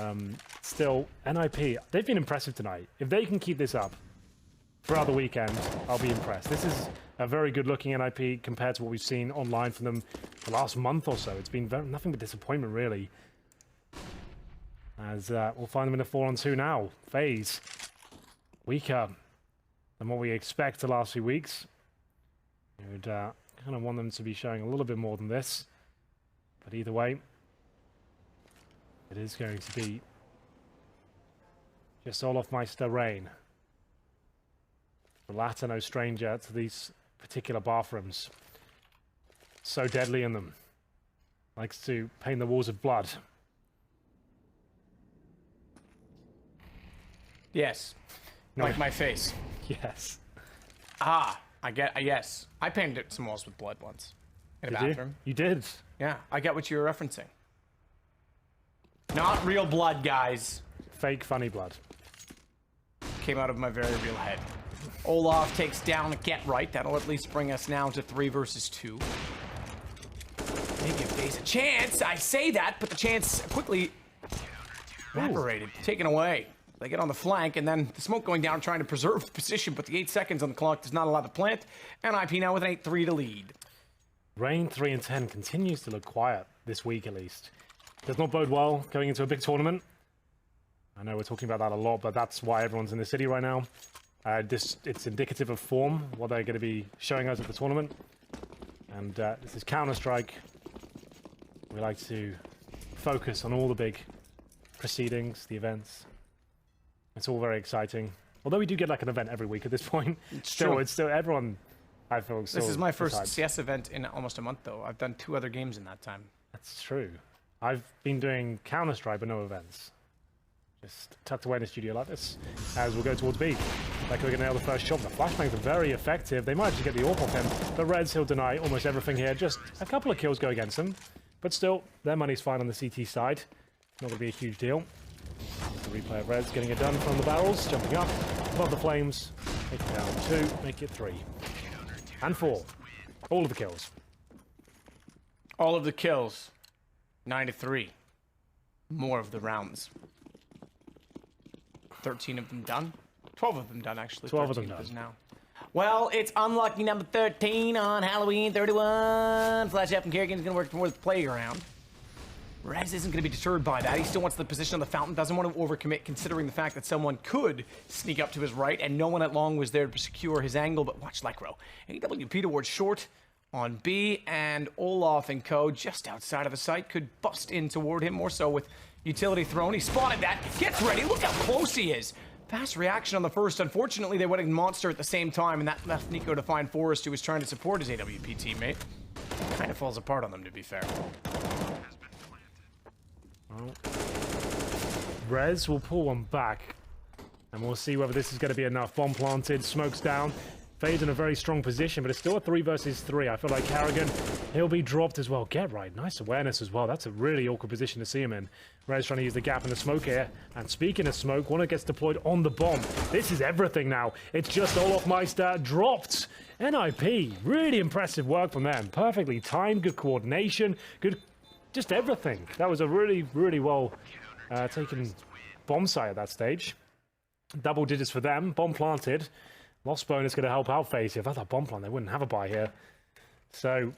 still NiP. They've been impressive tonight. If they can keep this up throughout the weekend, I'll be impressed. This is a very good-looking NiP compared to what we've seen online from them the last month or so. It's been nothing but disappointment, really. As we'll find them in a 4-on-2 now. FaZe weaker than what we expect the last few weeks. We would kind of want them to be showing a little bit more than this. But either way, it is going to be just Olofmeister Rain. The latter no stranger to these particular bathrooms. So deadly in them. Likes to paint the walls with blood. Yes. No. Like my face. Yes. Ah, yes. I painted some walls with blood once. In a Did bathroom. you did. Yeah, I get what you were referencing. Not real blood, guys. Fake funny blood. Came out of my very real head. Olaf takes down a Get Right. That'll at least bring us now to 3 versus 2. Maybe if FaZe a chance. I say that, but the chance quickly evaporated. Taken away. They get on the flank, and then the smoke going down, trying to preserve the position, but the 8 seconds on the clock does not allow the plant. NiP now with an 8-3 to lead. Rain 3-10 continues to look quiet this week, at least. Does not bode well going into a big tournament. I know we're talking about that a lot, but that's why everyone's in the city right now. It's indicative of form, what they're going to be showing us at the tournament. And this is Counter-Strike. We like to focus on all the big proceedings, the events. It's all very exciting. Although we do get like an event every week at this point. It's still everyone, I feel, still This is my first excited. CS event in almost a month, though. I've done 2 other games in that time. That's true. I've been doing Counter-Strike, but no events. Just tucked away in a studio like this, as we'll go towards B. Like we're going to nail the first shot. The flashbangs are very effective. They might actually get the AWP off him. The Reds, he'll deny almost everything here. Just a couple of kills go against them. But still, their money's fine on the CT side. Not going to be a huge deal. The replay of Reds getting it done from the barrels. Jumping up above the flames. Make it down 2, make it 3. And 4. All of the kills. All of the kills. 9-3. More of the rounds. 13 of them done. 12 of them done, actually. 12 of them 13 done. Now. Well, it's unlucky number 13 on Halloween 31. Flash up and Kerrigan's going to work more the playground. Rez isn't going to be deterred by that. He still wants the position on the fountain. Doesn't want to overcommit, considering the fact that someone could sneak up to his right, and no one at long was there to secure his angle. But watch Lycro. AWP towards short on B, and Olaf and co. just outside of the site could bust in toward him, more so with utility thrown. He spotted that. Gets ready. Look how close he is. Fast reaction on the first. Unfortunately, they went in Monster at the same time, and that left Nico to find Forrest, who was trying to support his AWP teammate. Kind of falls apart on them, to be fair. Well, Rez will pull one back, and we'll see whether this is going to be enough. Bomb planted, smokes down. FaZe in a very strong position, but it's still a 3 versus 3. I feel like Carrigan, he'll be dropped as well. Get right. Nice awareness as well. That's a really awkward position to see him in. Rez trying to use the gap in the smoke here. And speaking of smoke, one that gets deployed on the bomb. This is everything now. It's just Olofmeister dropped. NiP, really impressive work from them. Perfectly timed, good coordination, good, just everything. That was a really, really well taken bomb site at that stage. Double digits for them. Bomb planted. Lost bonus going to help out FaZe here. Without that bomb plant, they wouldn't have a buy here. So,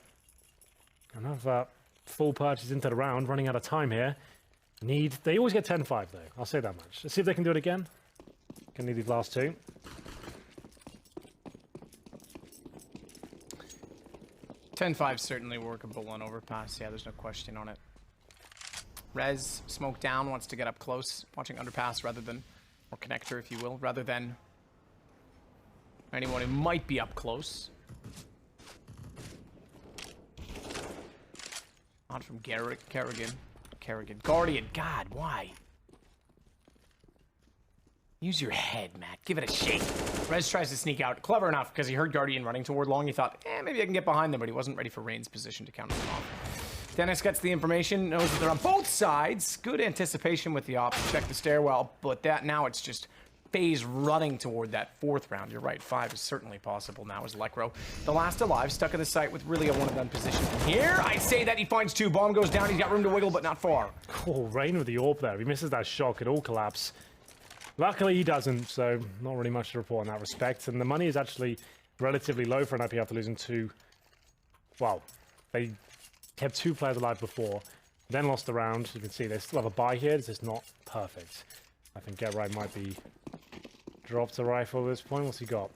another full purchase into the round. Running out of time here. They always get 10-5 though. I'll say that much. Let's see if they can do it again. Gonna need these last two. (10-5) certainly workable on Overpass. Yeah, there's no question on it. Rez, smoke down, wants to get up close, watching Underpass rather than, or Connector, if you will, rather than anyone who might be up close. Not from Kerrigan. Guardian, God, why? Use your head, Matt. Give it a shake. Rez tries to sneak out. Clever enough, because he heard Guardian running toward long. He thought, maybe I can get behind them, but he wasn't ready for Rain's position to counter them off. Dennis gets the information, knows that they're on both sides. Good anticipation with the op. Check the stairwell, but that now it's just FaZe running toward that fourth round. You're right, 5 is certainly possible now as Lekro. The last alive, stuck at the site with really a one-and-done position. Here, I say that he finds 2. Bomb goes down, he's got room to wiggle, but not far. Oh, Rain with the AWP there. If he misses that shot, could all collapse. Luckily, he doesn't, so not really much to report in that respect. And the money is actually relatively low for NiP after losing 2. Well, they kept 2 players alive before, then lost the round. You can see they still have a buy here. This is not perfect. I think Get Right might be dropped a rifle at this point. What's he got?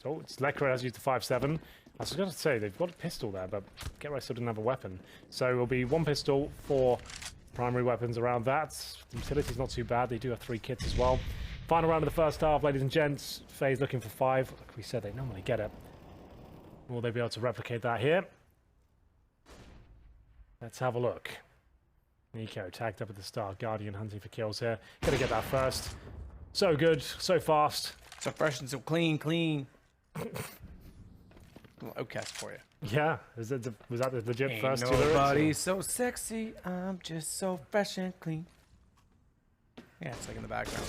Oh, it's Lekra has used the 5.7. I was going to say, they've got a pistol there, but Get Right still didn't have a weapon. So it will be 1 pistol, 4 primary weapons around that. The utility's not too bad. They do have 3 kits as well. Final round of the first half, ladies and gents. FaZe looking for 5. Like we said, they normally get it. Will they be able to replicate that here? Let's have a look. Nico tagged up at the start. Guardian hunting for kills here. Gonna get that first. So good, so fast. So fresh and so clean. Outcast for you. Yeah, was that the legit Ain't first 2 lyrics? nobody's so sexy, I'm just so fresh and clean. Yeah, it's like in the background.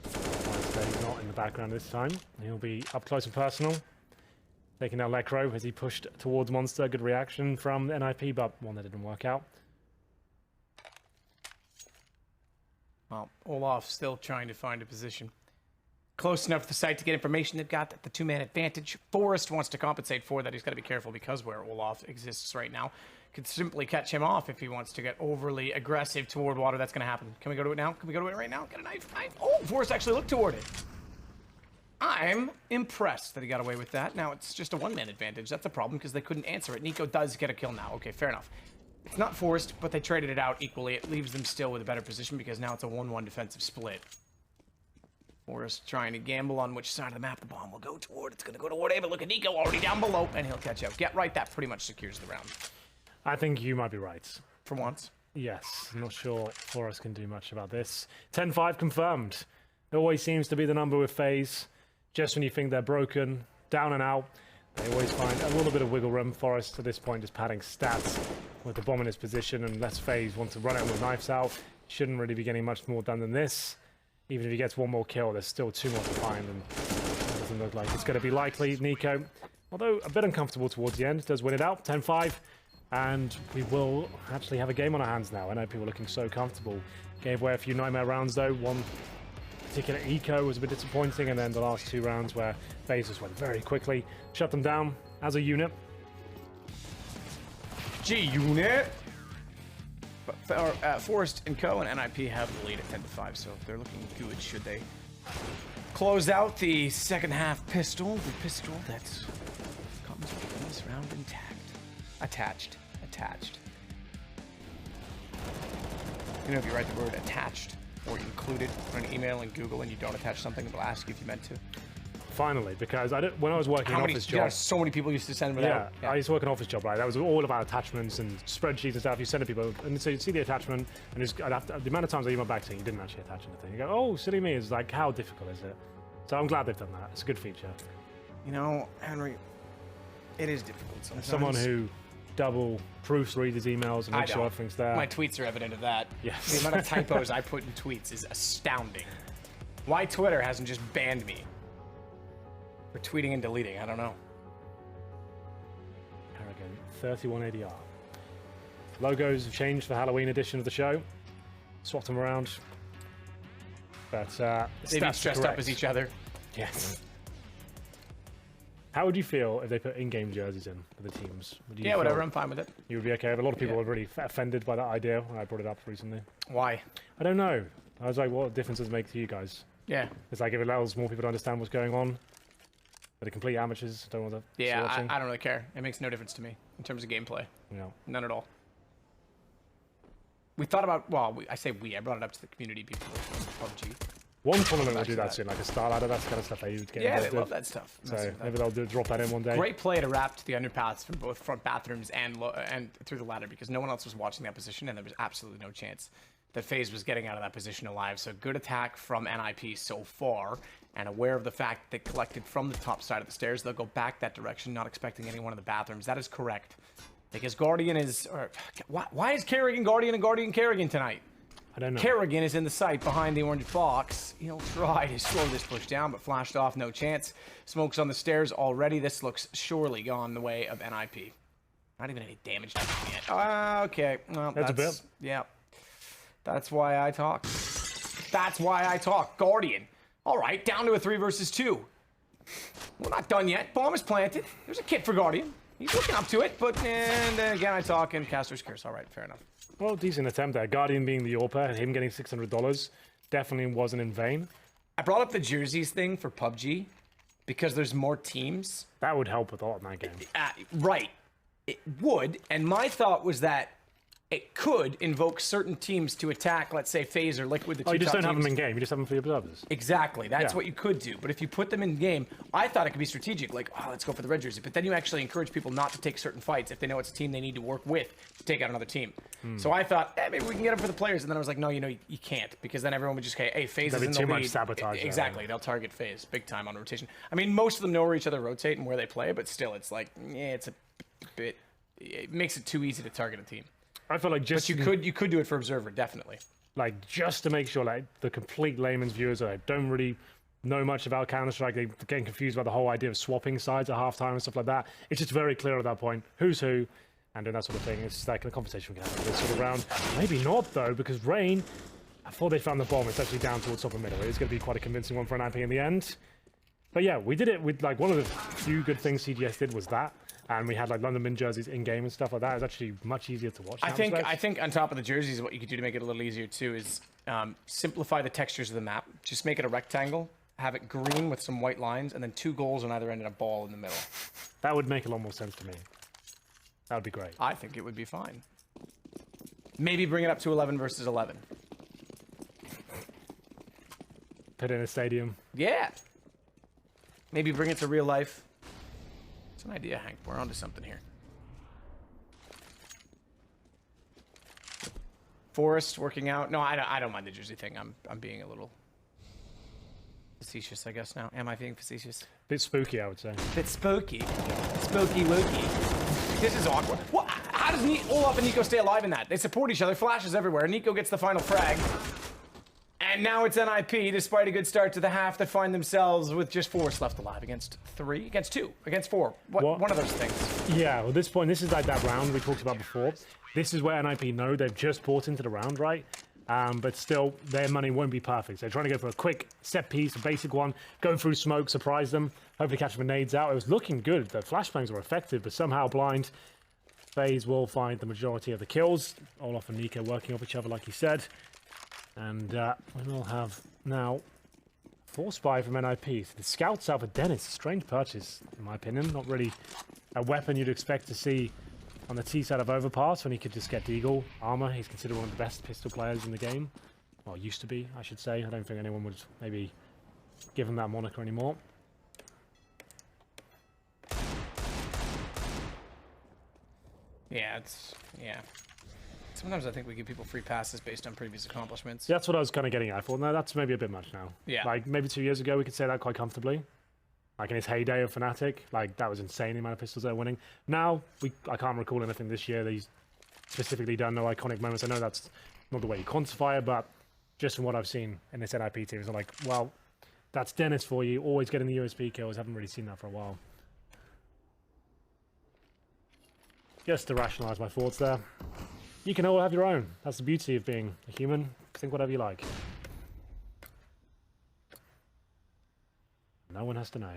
He's not in the background this time. He'll be up close and personal. Taking out Lekro as he pushed towards Monster. Good reaction from NiP, but one that didn't work out. Well, Olaf still trying to find a position. Close enough to the site to get information. They've got the 2-man advantage. Forrest wants to compensate for that. He's got to be careful because where Olaf exists right now could simply catch him off if he wants to get overly aggressive toward water. That's going to happen. Can we go to it now? Can we go to it right now? Get a knife. Oh, Forrest actually looked toward it. I'm impressed that he got away with that. Now it's just a 1-man advantage. That's a problem because they couldn't answer it. Nico does get a kill now. Okay, fair enough. It's not forced, but they traded it out equally. It leaves them still with a better position because now it's a 1-1 defensive split. Forrest trying to gamble on which side of the map the bomb will go toward. It's going to go toward A, but look at Nico already down below, and he'll catch out. Get right, that pretty much secures the round. I think you might be right. For once. Yes, I'm not sure Forrest can do much about this. 10-5 confirmed. It always seems to be the number with FaZe. Just when you think they're broken, down and out, they always find a little bit of wiggle room. Forrest, at this point, is padding stats with the bomb in his position, and unless FaZe want to run it with knives out, shouldn't really be getting much more done than this. Even if he gets 1 more kill, there's still 2 more to find, and it doesn't look like it's going to be likely. Nico, although a bit uncomfortable towards the end, does win it out, 10-5, and we will actually have a game on our hands now. I know people are looking so comfortable. Gave away a few nightmare rounds, though. One particular eco was a bit disappointing, and then the last 2 rounds where FaZe just went very quickly, shut them down as a unit. G-Unit! Forrest and Co. and NiP have the lead at 10-5, so they're looking good should they close out the second half pistol. The pistol that comes with this round intact. Attached. You know, if you write the word attached or included on an email in Google and you don't attach something, it'll ask you if you meant to. Finally, because when I was working an office job, so many people used to send them out. I used to work an office job, right? That was all about attachments and spreadsheets and stuff. You send it to people, and so you see the attachment, and the amount of times I emailed back saying you didn't actually attach anything. You go, oh, silly me. It's like, how difficult is it? So I'm glad they've done that. It's a good feature. You know, Henry, it is difficult sometimes. As someone who double proofreads his emails and makes sure everything's there. My tweets are evident of that. Yes. The amount of typos I put in tweets is astounding. Why Twitter hasn't just banned me for tweeting and deleting, I don't know. Arrogant, 31 ADR. Logos have changed for the Halloween edition of the show. Swapped them around. But they've been dressed up as each other. Yes. How would you feel if they put in-game jerseys in for the teams? Yeah, whatever, I'm fine with it. You would be okay. A lot of people were really offended by that idea when I brought it up recently. Why? I don't know. I was like, what difference does it make to you guys? Yeah. It's like if it allows more people to understand what's going on. But the complete amateurs don't want to. Yeah, I don't really care. It makes no difference to me in terms of gameplay. Yeah. None at all. We thought about, well, I say we, I brought it up to the community people of PUBG. One tournament will do that soon, like a star ladder, that's the kind of stuff I would get Yeah, involved they love with. that stuff. So maybe they'll drop that in one day. Great play to wrap to the underpaths from both front bathrooms and through the ladder, because no one else was watching that position, and there was absolutely no chance that FaZe was getting out of that position alive. So good attack from NiP so far, and aware of the fact that they collected from the top side of the stairs, they'll go back that direction, not expecting anyone in the bathrooms. That is correct. Because Guardian is... why is Kerrigan Guardian and Guardian Kerrigan tonight? I don't know. Kerrigan is in the site behind the orange box. He'll try to slow this push down, but flashed off, no chance. Smoke's on the stairs already. This looks surely gone the way of NiP. Not even any damage done yet. Okay. Well, that's a bit. Yeah. That's why I talk. That's why I talk. Guardian. All right, down to a 3 versus 2. We're not done yet. Bomb is planted. There's a kit for Guardian. He's looking up to it, but and then again I talk and Caster's Curse. All right, fair enough. Well, decent attempt there. Guardian being the AWPer and him getting $600 definitely wasn't in vain. I brought up the jerseys thing for PUBG because there's more teams. That would help with a lot in that game. Right. It would, and my thought was that it could invoke certain teams to attack, let's say FaZe or Liquid, the two Oh, you just top don't have teams. them in game. You just have them for the observers. Exactly. That's Yeah. what you could do. But if you put them in game, I thought it could be strategic. Like, oh, let's go for the red jersey. But then you actually encourage people not to take certain fights if they know it's a team they need to work with to take out another team. So I thought, maybe we can get them for the players. And then I was like, no, you can't. Because then everyone would just say, hey, FaZe is in the too lead. much sabotage. Exactly. They'll target FaZe big time on rotation. I mean, most of them know where each other rotate and where they play. But still, it's like, yeah, it's a bit... It makes it too easy to target a team. I feel like just... But you could do it for Observer, definitely. Like, just to make sure, like, the complete layman's viewers that don't really know much about Counter-Strike, they're getting confused about the whole idea of swapping sides at halftime and stuff like that. It's just very clear at that point who's who and doing that sort of thing. It's just like a conversation we can have this sort of round. Maybe not, though, because Rain, I thought they found the bomb. It's actually down towards top and middle. It's going to be quite a convincing one for an IP in the end. But yeah, we did it with, like, one of the few good things CGS did was that. And we had like London Mint jerseys in game and stuff like that. It's actually much easier to watch. I think on top of the jerseys, what you could do to make it a little easier too is simplify the textures of the map. Just make it a rectangle, have it green with some white lines, and then 2 goals on either end and a ball in the middle. That would make a lot more sense to me. That would be great. I think it would be fine. Maybe bring it up to 11 versus 11. Put it in a stadium. Yeah. Maybe bring it to real life. It's an idea, Hank. We're onto something here. Forrest working out. No, I don't mind the jersey thing. I'm being a little facetious, I guess now. Am I being facetious? Bit spooky, I would say. Bit spooky. Spooky wookie. This is awkward. What? How does Olaf and Nico stay alive in that? They support each other. Flashes everywhere. Nico gets the final frag. And now it's NiP, despite a good start to the half, that find themselves with just Forrest left alive against 3, against 2, against 4. One of those things. Yeah, well, at this point, this is like that round we talked about before. This is where NiP know they've just bought into the round, right? But still, their money won't be perfect. So they're trying to go for a quick set piece, a basic one, go through smoke, surprise them, hopefully catch the nades out. It was looking good. The flashbangs were effective, but somehow blind. FaZe will find the majority of the kills. Olaf and Nico working off each other, like you said. And we will have now 4 spy from NiP. So the scouts out for Dennis. Strange purchase, in my opinion. Not really a weapon you'd expect to see on the T side of Overpass when he could just get Deagle armor. He's considered one of the best pistol players in the game. Well, used to be, I should say. I don't think anyone would maybe give him that moniker anymore. Yeah, sometimes I think we give people free passes based on previous accomplishments. Yeah, that's what I was kind of getting at. I thought, no, that's maybe a bit much now. Yeah. Like, maybe 2 years ago, we could say that quite comfortably. Like, in his heyday of Fnatic, like, that was insane, the amount of pistols they're winning. Now, I can't recall anything this year that he's specifically done, no iconic moments. I know that's not the way you quantify it, but just from what I've seen in this NiP team, it's like, well, that's Dennis for you, always getting the USP kills. Haven't really seen that for a while. Just to rationalize my thoughts there. You can all have your own. That's the beauty of being a human. Think whatever you like. No one has to know.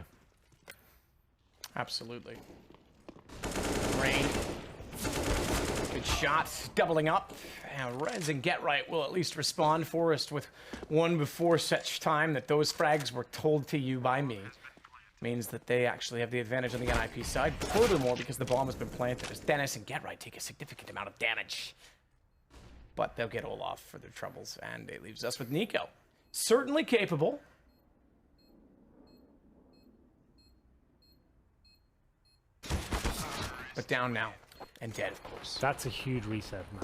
Absolutely. Rain. Good Good shot. Doubling up. And Rez and Get Right will at least respond. Forrest with one before such time that those frags were told to you by me. Means that they actually have the advantage on the NiP side. Furthermore, because the bomb has been planted, as Dennis and Get Right take a significant amount of damage. But they'll get Olaf for their troubles, and it leaves us with Nico. Certainly capable. But down now. And dead, of course. That's a huge reset, man.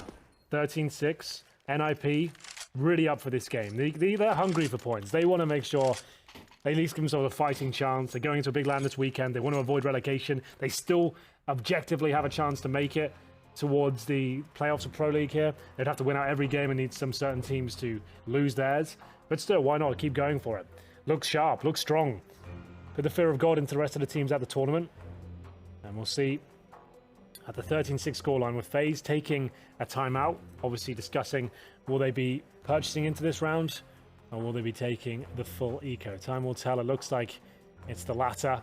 13-6. NiP really up for this game. They're hungry for points. They want to make sure they at least give themselves a fighting chance. They're going into a big land this weekend. They want to avoid relegation. They still objectively have a chance to make it towards the playoffs of Pro League here. They'd have to win out every game and need some certain teams to lose theirs. But still, why not? Keep going for it. Looks sharp, looks strong. Put the fear of God into the rest of the teams at the tournament. And we'll see at the 13-6 scoreline with FaZe taking a timeout. Obviously discussing, will they be purchasing into this round or will they be taking the full eco? Time will tell. It looks like it's the latter.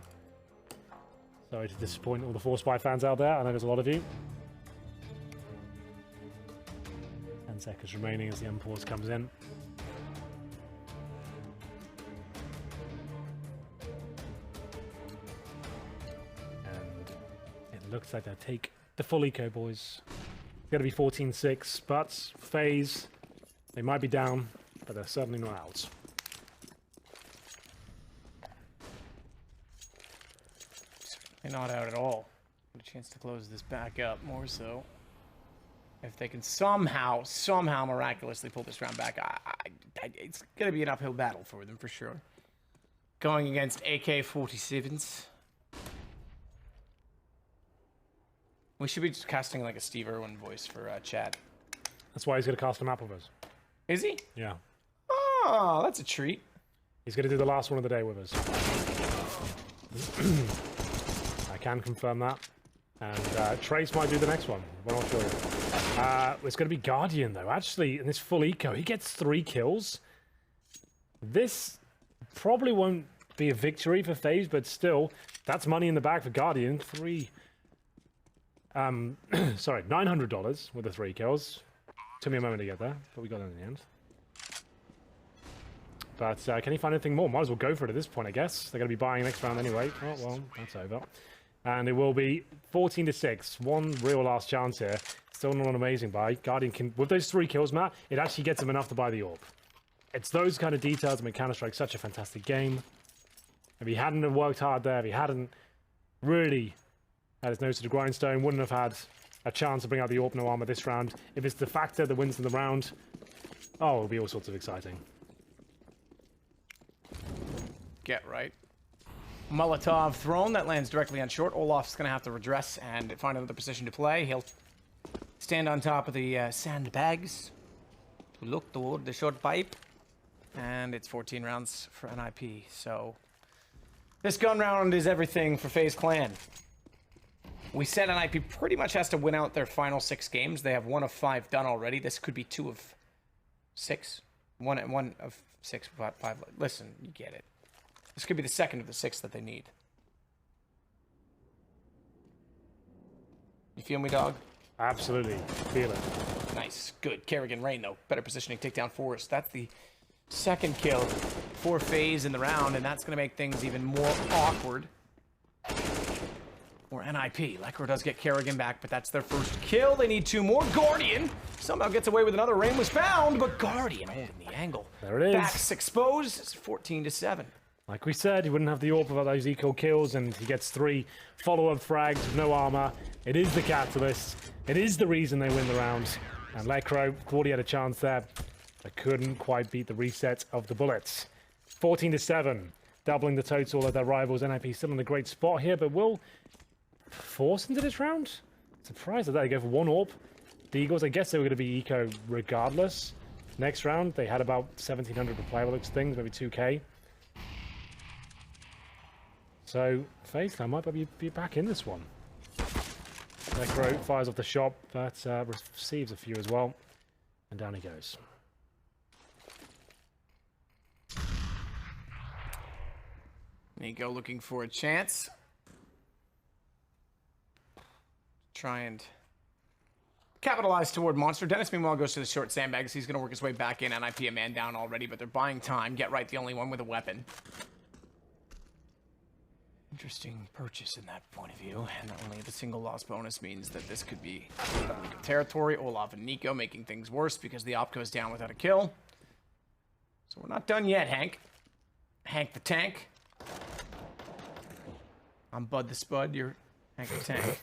Sorry to disappoint all the Force Spy fans out there. I know there's a lot of you. 10 seconds remaining as the unpause comes in. And it looks like they'll take the full eco, boys. It's going to be 14-6, but FaZe, they might be down, but they're certainly not out. They're not out at all. Get a chance to close this back up, more so. If they can somehow miraculously pull this round back, it's going to be an uphill battle for them, for sure. Going against AK-47s. We should be just casting like a Steve Irwin voice for chat. That's why he's going to cast a map with us. Is he? Yeah. Oh, that's a treat. He's going to do the last one of the day with us. I can confirm that. And Trace might do the next one. We're not sure yet. It's going to be Guardian, though. Actually, in this full eco, he gets 3 kills. This probably won't be a victory for FaZe, but still, that's money in the bag for Guardian. $900 with the 3 kills. Took me a moment to get there, but we got it in the end. But can he find anything more? Might as well go for it at this point, I guess. They're going to be buying next round anyway. Oh, well, that's over. And it will be 14-6. One real last chance here. Still not an amazing buy. Guardian can, with those 3 kills, Matt, it actually gets him enough to buy the AWP. It's those kind of details that make Counter-Strike such a fantastic game. If he hadn't worked hard there, if he hadn't really had his nose to the grindstone, wouldn't have had a chance to bring out the AWP no armor this round. If it's the factor that wins in the round, oh, it'll be all sorts of exciting. Get right. Molotov thrown. That lands directly on short. Olaf's going to have to redress and find another position to play. He'll stand on top of the sandbags to look toward the short pipe. And it's 14 rounds for NiP. So this gun round is everything for FaZe Clan. We said NiP pretty much has to win out their final 6 games. They have 1 of 5 done already. This could be 2 of 6. 1 of 6, 5. Listen, you get it. This could be the 2nd of the 6 that they need. You feel me, dog? Absolutely. Feel it. Nice. Good. Kerrigan Rain, though. Better positioning. Take down Forrest. That's the 2nd kill for FaZe in the round, and that's going to make things even more awkward. Or NiP. Lekro does get Kerrigan back, but that's their first kill. They need 2 more. Guardian somehow gets away with another. Rain was found, but Guardian holding the angle. There it is. Backs exposed. It's 14-7. Like we said, he wouldn't have the AWP without those eco kills, and he gets 3 follow-up frags with no armor. It is the catalyst. It is the reason they win the round. And Lekro thought he had a chance there, but couldn't quite beat the reset of the bullets. 14-7, doubling the total of their rivals. NiP still in a great spot here, but will force into this round? Surprised at that. They go for 1 AWP. The Eagles, I guess they were going to be eco regardless. Next round, they had about 1,700 per player, looks things, maybe 2K. So, FaZe might be back in this one. Lekro fires off the shot, but receives a few as well. And down he goes. Nico looking for a chance. Try and capitalize toward Monster. Dennis, meanwhile, goes to the short sandbags. He's going to work his way back in. NiP a man down already, but they're buying time. Get right, the only one with a weapon. Interesting purchase in that point of view. And only the single loss bonus means that this could be territory. Olaf and Nico making things worse because the op goes down without a kill. So we're not done yet, Hank. Hank the Tank. I'm Bud the Spud. You're Hank the Tank.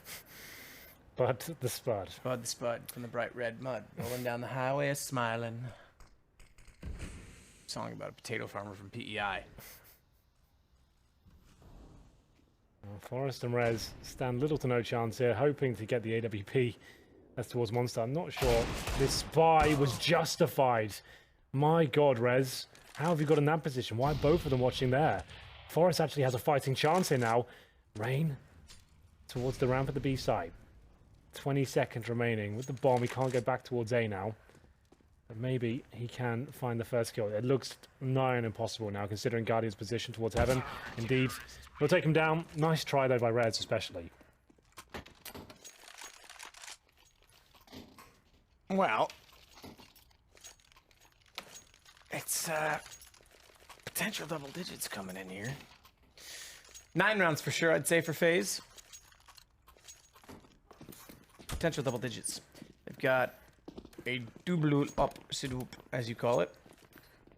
Bud the Spud. Bud the Spud from the bright red mud. Rolling down the highway, smiling. Song about a potato farmer from PEI. Well, Forrest and Rez stand little to no chance here, hoping to get the AWP. That's towards Monster. I'm not sure this buy was justified. My God, Rez. How have you got in that position? Why are both of them watching there? Forrest actually has a fighting chance here now. Rain towards the ramp at the B side. 20 seconds remaining. With the bomb, he can't go back towards A now. But maybe he can find the first kill. It looks nigh on impossible now, considering Guardian's position towards heaven. Indeed, we'll take him down. Nice try, though, by Reds especially. Well, it's potential double digits coming in here. 9 rounds for sure, I'd say, for FaZe. Potential double digits. They've got a double up setup, as you call it.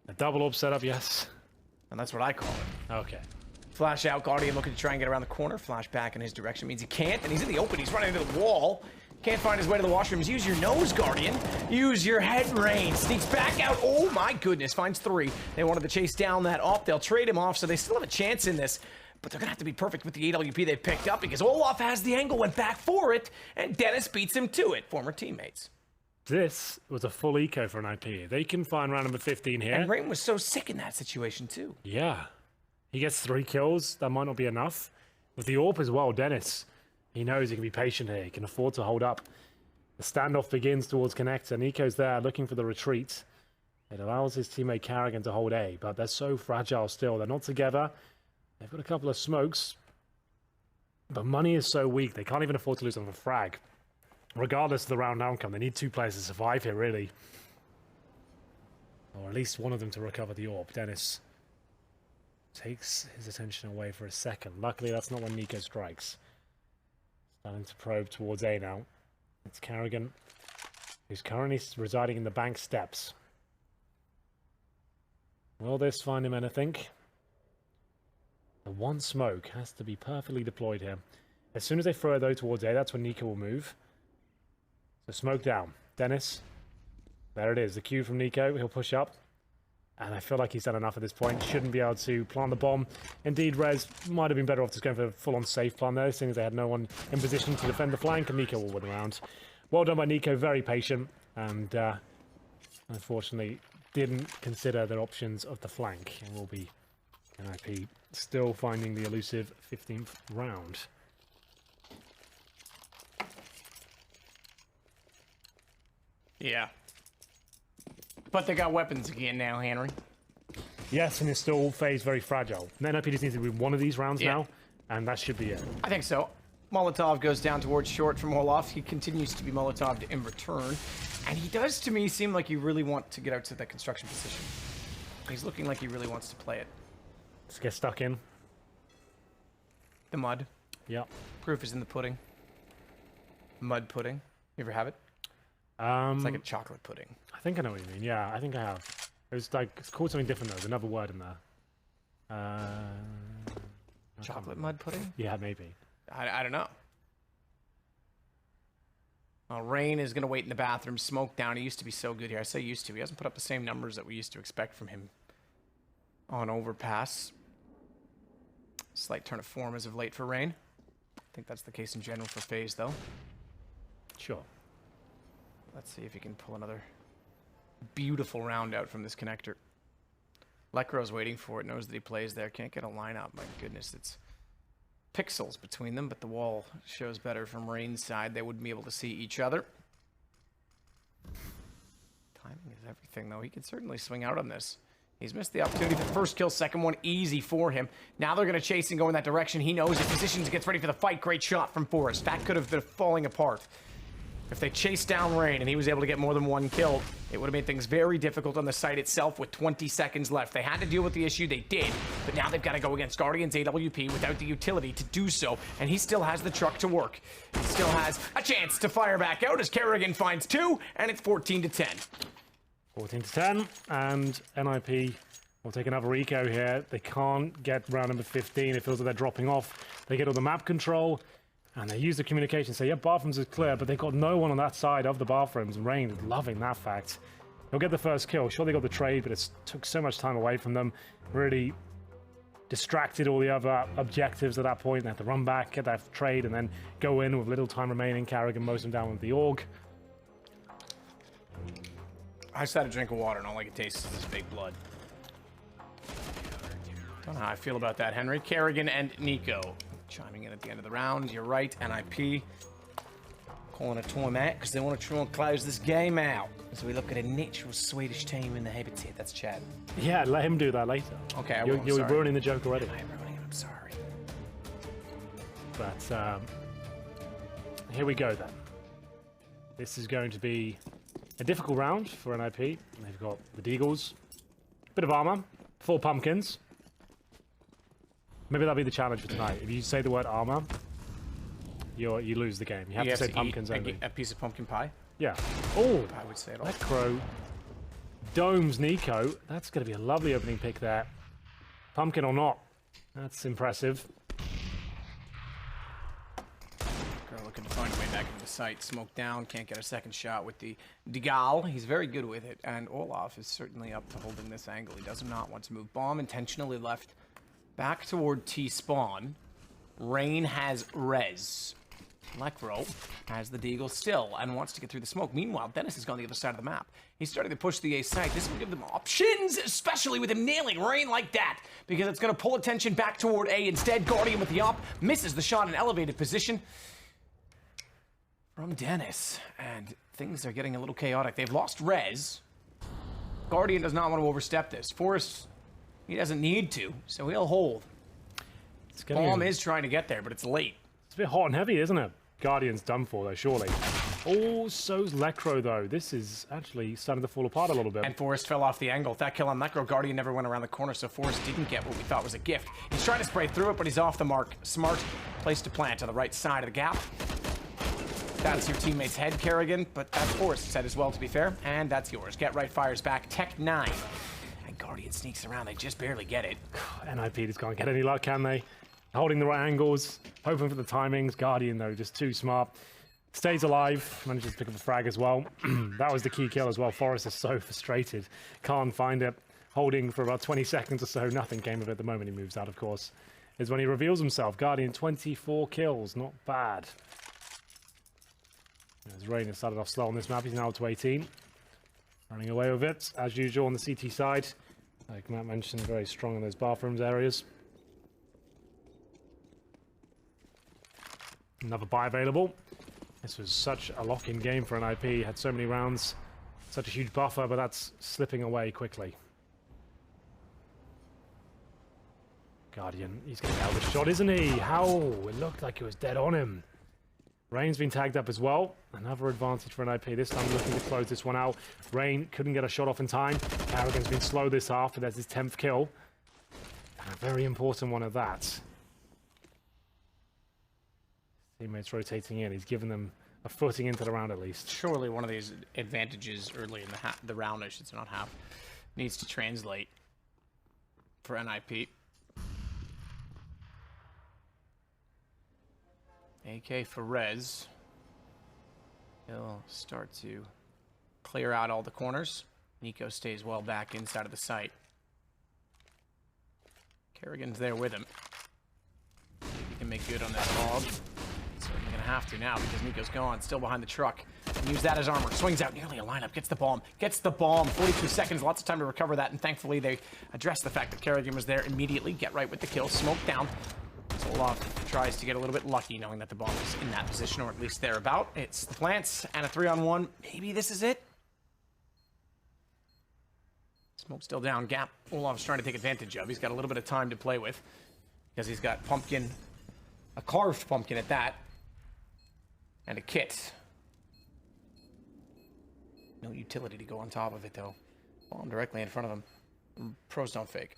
A double up setup, yes. And that's what I call it. Okay. Flash out, Guardian looking to try and get around the corner. Flash back in his direction means he can't, and he's in the open. He's running into the wall. Can't find his way to the washrooms. Use your nose, Guardian. Use your head, Rain. Sneaks back out. Oh my goodness, finds 3. They wanted to chase down that op. They'll trade him off, so they still have a chance in this. But they're going to have to be perfect with the AWP they picked up because Olaf has the angle, went back for it, and Dennis beats him to it. Former teammates. This was a full eco for an IP. They can find round number 15 here. And Rain was so sick in that situation, too. Yeah. He gets 3 kills. That might not be enough. With the AWP as well, Dennis, he knows he can be patient here. He can afford to hold up. The standoff begins towards Connector. Nico's there looking for the retreat. It allows his teammate Carrigan to hold A, but they're so fragile still. They're not together. They've got a couple of smokes. But money is so weak, they can't even afford to lose on the frag. Regardless of the round outcome, they need 2 players to survive here, really. Or at least one of them to recover the AWP. Dennis takes his attention away for a second. Luckily, that's not when Nico strikes. Starting to probe towards A now. It's Carrigan, who's currently residing in the bank steps. Will this find him anything? The one smoke has to be perfectly deployed here. As soon as they throw it, though, towards A, that's when Nico will move. So smoke down. Dennis. There it is. The cue from Nico. He'll push up. And I feel like he's done enough at this point. Shouldn't be able to plant the bomb. Indeed, Rez might have been better off just going for a full-on safe plan there, seeing as they had no one in position to defend the flank, and Nico will win the round. Well done by Nico. Very patient. And unfortunately, didn't consider their options of the flank. And will be NiP still finding the elusive 15th round. Yeah. But they got weapons again now, Henry. Yes, and it's still FaZe very fragile. NiP just needs to win one of these rounds now, and that should be it. I think so. Molotov goes down towards short from Olaf. He continues to be Molotov'd in return. And he does, to me, seem like you really want to get out to that construction position. He's looking like he really wants to play it. Let's get stuck in. The mud. Yep. Proof is in the pudding. Mud pudding. You ever have it? It's like a chocolate pudding. I think I know what you mean. Yeah, I think I have. It was like, it's called something different though. There's another word in there. Chocolate mud pudding? Yeah, maybe. I don't know. Well, Rain is going to wait in the bathroom. Smoke down. He used to be so good here. I say used to. He hasn't put up the same numbers that we used to expect from him on Overpass. Slight turn of form as of late for Rain. I think that's the case in general for FaZe, though. Sure. Let's see if he can pull another beautiful round out from this connector. Lekro's waiting for it. Knows that he plays there. Can't get a lineup. My goodness, it's pixels between them, but the wall shows better from Rain's side. They wouldn't be able to see each other. Timing is everything, though. He could certainly swing out on this. He's missed the opportunity for the first kill. Second one easy for him. Now they're going to chase and go in that direction. He knows his positions, gets ready for the fight. Great shot from Forrest. That could have been falling apart. If they chased down Rain and he was able to get more than one kill, it would have made things very difficult on the site itself with 20 seconds left. They had to deal with the issue, they did, but now they've got to go against Guardian's AWP without the utility to do so, and he still has the truck to work. He still has a chance to fire back out as Kerrigan finds 2, and it's 14-10. 14-10, and NiP will take another eco here. They can't get round number 15. It feels like they're dropping off. They get all the map control. And they use the communication, say, yeah, bathrooms is clear, but they've got no one on that side of the bathrooms. And Rain is loving that fact. They'll get the first kill. Sure, they got the trade, but it took so much time away from them. Really distracted all the other objectives at that point. They have to run back, get that trade, and then go in with little time remaining. Carrigan mows them down with the AUG. I just had a drink of water and all I can taste is this big blood. Don't know how I feel about that, Henry. Kerrigan and Nico chiming in at the end of the round. You're right, NiP calling a timeout because they want to try and close this game out. As we look at a natural Swedish team in the habitat. That's Chad. Yeah, let him do that later. Okay, you're ruining the joke already. I'm ruining it. I'm sorry. But here we go then. This is going to be a difficult round for NiP. They've got the Deagles, bit of armor, 4 pumpkins. Maybe that'll be the challenge for tonight. If you say the word armor, you lose the game. You have to say pumpkins only. A piece of pumpkin pie? Yeah. Oh, I would say it all. Necro domes Nico. That's going to be a lovely opening pick there. Pumpkin or not. That's impressive. Girl looking to find a way back into the site. Smoke down. Can't get a second shot with the Degal. He's very good with it. And Olaf is certainly up to holding this angle. He does not want to move. Bomb intentionally left back toward T-spawn. Rain has res. Lekro has the Deagle still and wants to get through the smoke. Meanwhile, Dennis has gone the other side of the map. He's starting to push the A site. This will give them options, especially with him nailing Rain like that, because it's going to pull attention back toward A. Instead, Guardian with the op misses the shot in elevated position from Dennis. And things are getting a little chaotic. They've lost res. Guardian does not want to overstep this. Forrest, he doesn't need to, so he'll hold. Bomb is trying to get there, but it's late. It's a bit hot and heavy, isn't it? Guardian's done for, though, surely. Oh, so's Lekro, though. This is actually starting to fall apart a little bit. And Forrest fell off the angle. That kill on Lekro, Guardian never went around the corner, so Forrest didn't get what we thought was a gift. He's trying to spray through it, but he's off the mark. Smart place to plant on the right side of the gap. That's your teammate's head, Kerrigan, but that's Forrest's head as well, to be fair. And that's yours. Get right fires back. Tech 9. And Guardian sneaks around. They just barely get it. NiP just can't get any luck, can they? Holding the right angles, hoping for the timings. Guardian, though, just too smart. Stays alive, manages to pick up a frag as well. That was the key kill as well. Forrest is so frustrated. Can't find it. Holding for about 20 seconds or so. Nothing came of it. The moment he moves out, of course, is when he reveals himself. Guardian, 24 kills. Not bad. As Rain has started off slow on this map, he's now up to 18. Running away with it, as usual, on the CT side. Like Matt mentioned, very strong in those bathrooms areas. Another buy available. This was such a lock-in game for NiP. Had so many rounds, such a huge buffer, but that's slipping away quickly. Guardian, he's going to nail the shot, isn't he? How? It looked like it was dead on him. Rain's been tagged up as well. Another advantage for NiP. This time looking to close this one out. Rain couldn't get a shot off in time. Carrigan's been slow this half, but that's his 10th kill. And a very important one at that. Teammates rotating in. He's given them a footing into the round at least. Surely one of these advantages early in the round, I should say, not half, needs to translate for NiP. AK for res. He'll start to clear out all the corners. Nico stays well back inside of the site. Kerrigan's there with him. He can make good on this hog. Certainly gonna have to now because Nico's gone, still behind the truck. Use that as armor. Swings out nearly a lineup. Gets the bomb. Gets the bomb. 42 seconds. Lots of time to recover that. And thankfully they addressed the fact that Kerrigan was there immediately. Get right with the kill. Smoke down. So Olaf tries to get a little bit lucky knowing that the bomb is in that position, or at least thereabout. It's the plants and a 3-on-1. Maybe this is it. Smoke still down. Gap Olaf's trying to take advantage of. He's got a little bit of time to play with because he's got pumpkin, a carved pumpkin at that, and a kit. No utility to go on top of it, though. Bomb directly in front of them. Pros don't fake.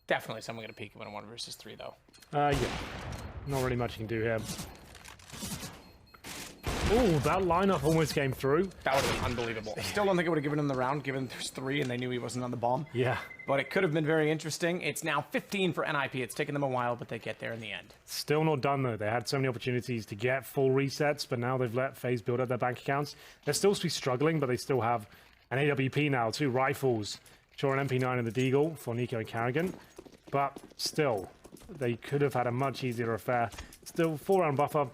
Definitely someone going to peek him in a 1 versus 3, though. Yeah. Not really much you can do here. Ooh, that lineup almost came through. That would have been unbelievable. I still don't think it would have given him the round, given there's 3 and they knew he wasn't on the bomb. Yeah. But it could have been very interesting. It's now 15 for NiP. It's taken them a while, but they get there in the end. Still not done, though. They had so many opportunities to get full resets, but now they've let FaZe build up their bank accounts. They're still struggling, but they still have an AWP now, 2 rifles. Sure, an MP9 and the Deagle for Nico and Carrigan. But still, they could have had a much easier affair. Still, 4-round buffer.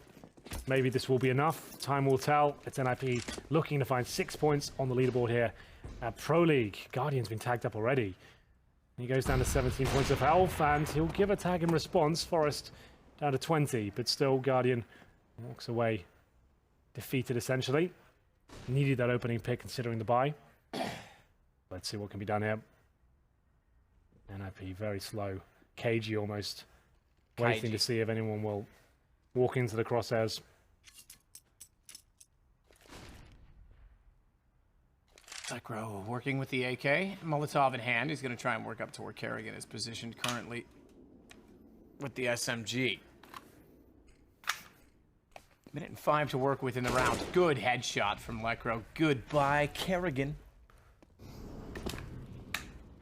Maybe this will be enough. Time will tell. It's NiP looking to find 6 points on the leaderboard here at Pro League. Guardian's been tagged up already. He goes down to 17 points of health, and he'll give a tag in response. Forest down to 20, but still Guardian walks away defeated, essentially. Needed that opening pick considering the buy. Let's see what can be done here. NiP very slow. Cagey almost. Waiting to see if anyone will walk into the crosshairs. Lekro working with the AK. Molotov in hand. He's going to try and work up to where Kerrigan is positioned currently with the SMG. Minute and 5 to work with in the round. Good headshot from Lekro. Goodbye, Kerrigan.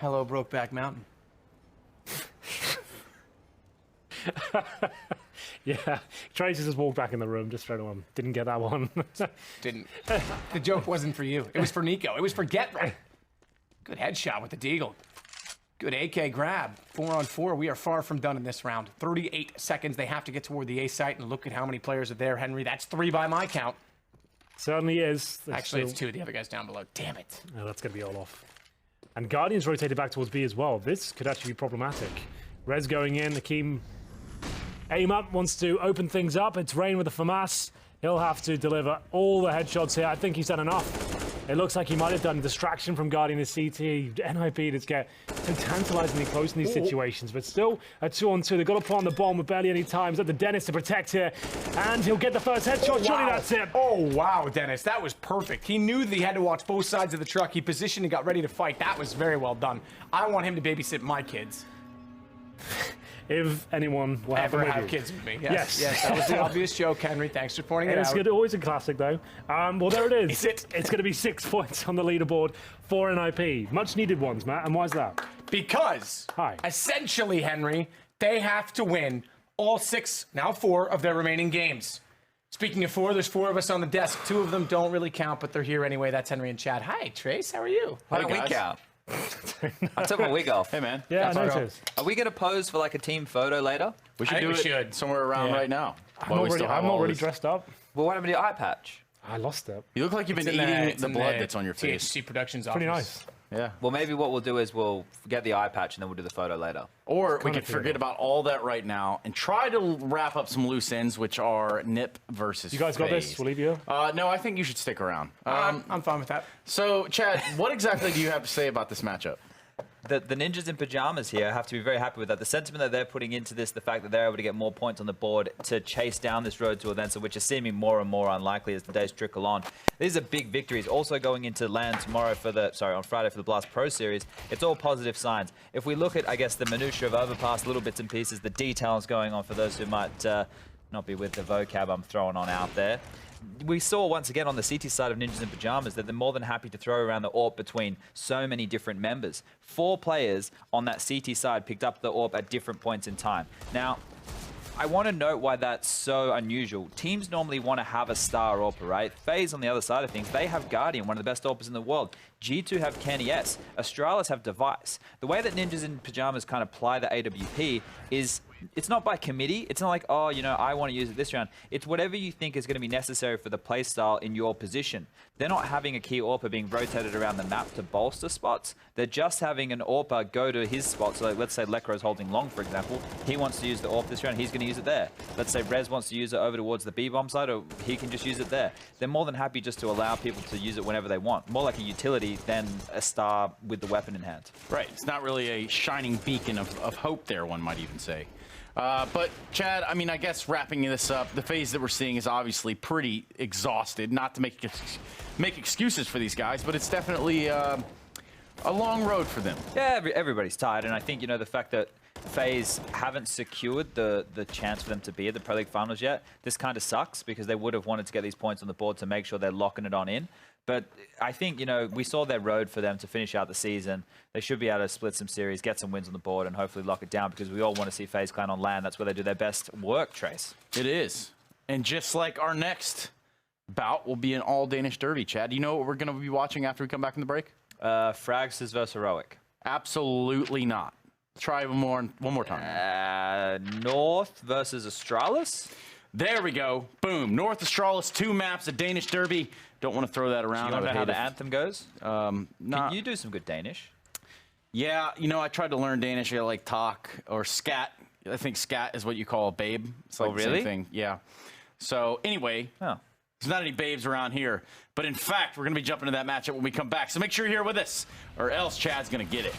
Hello, Brokeback Mountain. Yeah, Tracy just walked back in the room just straight on. Didn't get that one. Didn't. The joke wasn't for you. It was for Nico. It was for Getra. Good headshot with the Deagle. Good AK grab. 4-on-4. We are far from done in this round. 38 seconds. They have to get toward the A site, and look at how many players are there, Henry. That's 3 by my count. Certainly is. Actually, it's 2. The other guy's down below. Damn it. Oh, that's going to be all off. And Guardian's rotated back towards B as well. This could actually be problematic. Rez going in. Akeem aim up, wants to open things up. It's Rain with the FAMAS. He'll have to deliver all the headshots here. I think he's done enough. It looks like he might have done a distraction from guarding the CT. NiP just get so tantalizingly close in these situations, but still a 2-on-2. They've got to plant the bomb with barely any time. He's at the Dennis to protect here, and he'll get the first headshot. Surely that's it. Oh, wow, Dennis. That was perfect. He knew that he had to watch both sides of the truck. He positioned and got ready to fight. That was very well done. I want him to babysit my kids. If anyone will ever have kids with me. Yes. That was the obvious joke, Henry. Thanks for pointing it out. It's always a classic, though. Well, there it is. Is it? It's going to be 6 points on the leaderboard for NiP. Much needed ones, Matt. And why is that? Because, essentially, Henry, they have to win all 6, now 4, of their remaining games. Speaking of 4, there's 4 of us on the desk. 2 of them don't really count, but they're here anyway. That's Henry and Chad. Hi, Trace. How are you? Why don't we count? I took my wig off. Hey, man. Yeah, I noticed. Are we going to pose for like a team photo later? We should do it somewhere around right now. I'm not really dressed up. Well, what happened to your eye patch? I lost it. You look like you've been eating the blood that's on your face. THC Productions office. Pretty nice. Yeah. Well, maybe what we'll do is we'll get the eye patch and then we'll do the photo later. Or we could forget about all that right now and try to wrap up some loose ends, which are NiP versus You guys got FaZe. this? We'll leave you. No, I think you should stick around. I'm fine with that. So, Chad, what exactly do you have to say about this matchup? The ninjas in pajamas here have to be very happy with that. The sentiment that they're putting into this, the fact that they're able to get more points on the board to chase down this road to Odense, which is seeming more and more unlikely as the days trickle on. These are big victories. Also going into LAN tomorrow on Friday for the Blast Pro Series. It's all positive signs. If we look at, I guess, the minutiae of Overpass, little bits and pieces, the details going on for those who might not be with the vocab I'm throwing on out there. We saw once again on the CT side of Ninjas in Pajamas that they're more than happy to throw around the AWP between so many different members. 4 players on that CT side picked up the AWP at different points in time. Now, I want to note why that's so unusual. Teams normally want to have a star AWPer, right? FaZe on the other side of things, they have Guardian, one of the best AWPers in the world. G2 have Kenny S. Astralis have Device. The way that Ninjas in Pajamas kind of apply the AWP is it's not by committee. It's not like, oh, you know, I want to use it this round. It's whatever you think is going to be necessary for the playstyle in your position. They're not having a key AWPer being rotated around the map to bolster spots. They're just having an AWPer go to his spot. So like, let's say Lekro's holding long, for example. He wants to use the AWP this round. He's going to use it there. Let's say Rez wants to use it over towards the B-bomb side, or he can just use it there. They're more than happy just to allow people to use it whenever they want. More like a utility than a star with the weapon in hand. Right. It's not really a shining beacon of hope there, one might even say. But Chad, I mean, I guess wrapping this up, the FaZe that we're seeing is obviously pretty exhausted. Not to make excuses for these guys, but it's definitely a long road for them. Yeah, everybody's tired, and I think, you know, the fact that FaZe haven't secured the chance for them to be at the Pro League Finals yet, this kind of sucks because they would have wanted to get these points on the board to make sure they're locking it on in. But I think, you know, we saw their road for them to finish out the season. They should be able to split some series, get some wins on the board, and hopefully lock it down because we all want to see FaZe Clan on LAN. That's where they do their best work, Trace. It is. And just like our next bout will be an all-Danish derby, Chad. You know what we're going to be watching after we come back from the break? Frags versus Heroic. Absolutely not. Try one more time. North versus Astralis. There we go. Boom. North Astralis, 2 maps, a Danish derby. Don't want to throw that around. You don't know how the anthem goes? Nah. Can you do some good Danish? Yeah, you know, I tried to learn Danish. I like talk or scat. I think scat is what you call a babe. It's like the same thing. Yeah. So anyway, there's not any babes around here. But in fact, we're going to be jumping into that matchup when we come back. So make sure you're here with us, or else Chad's going to get it.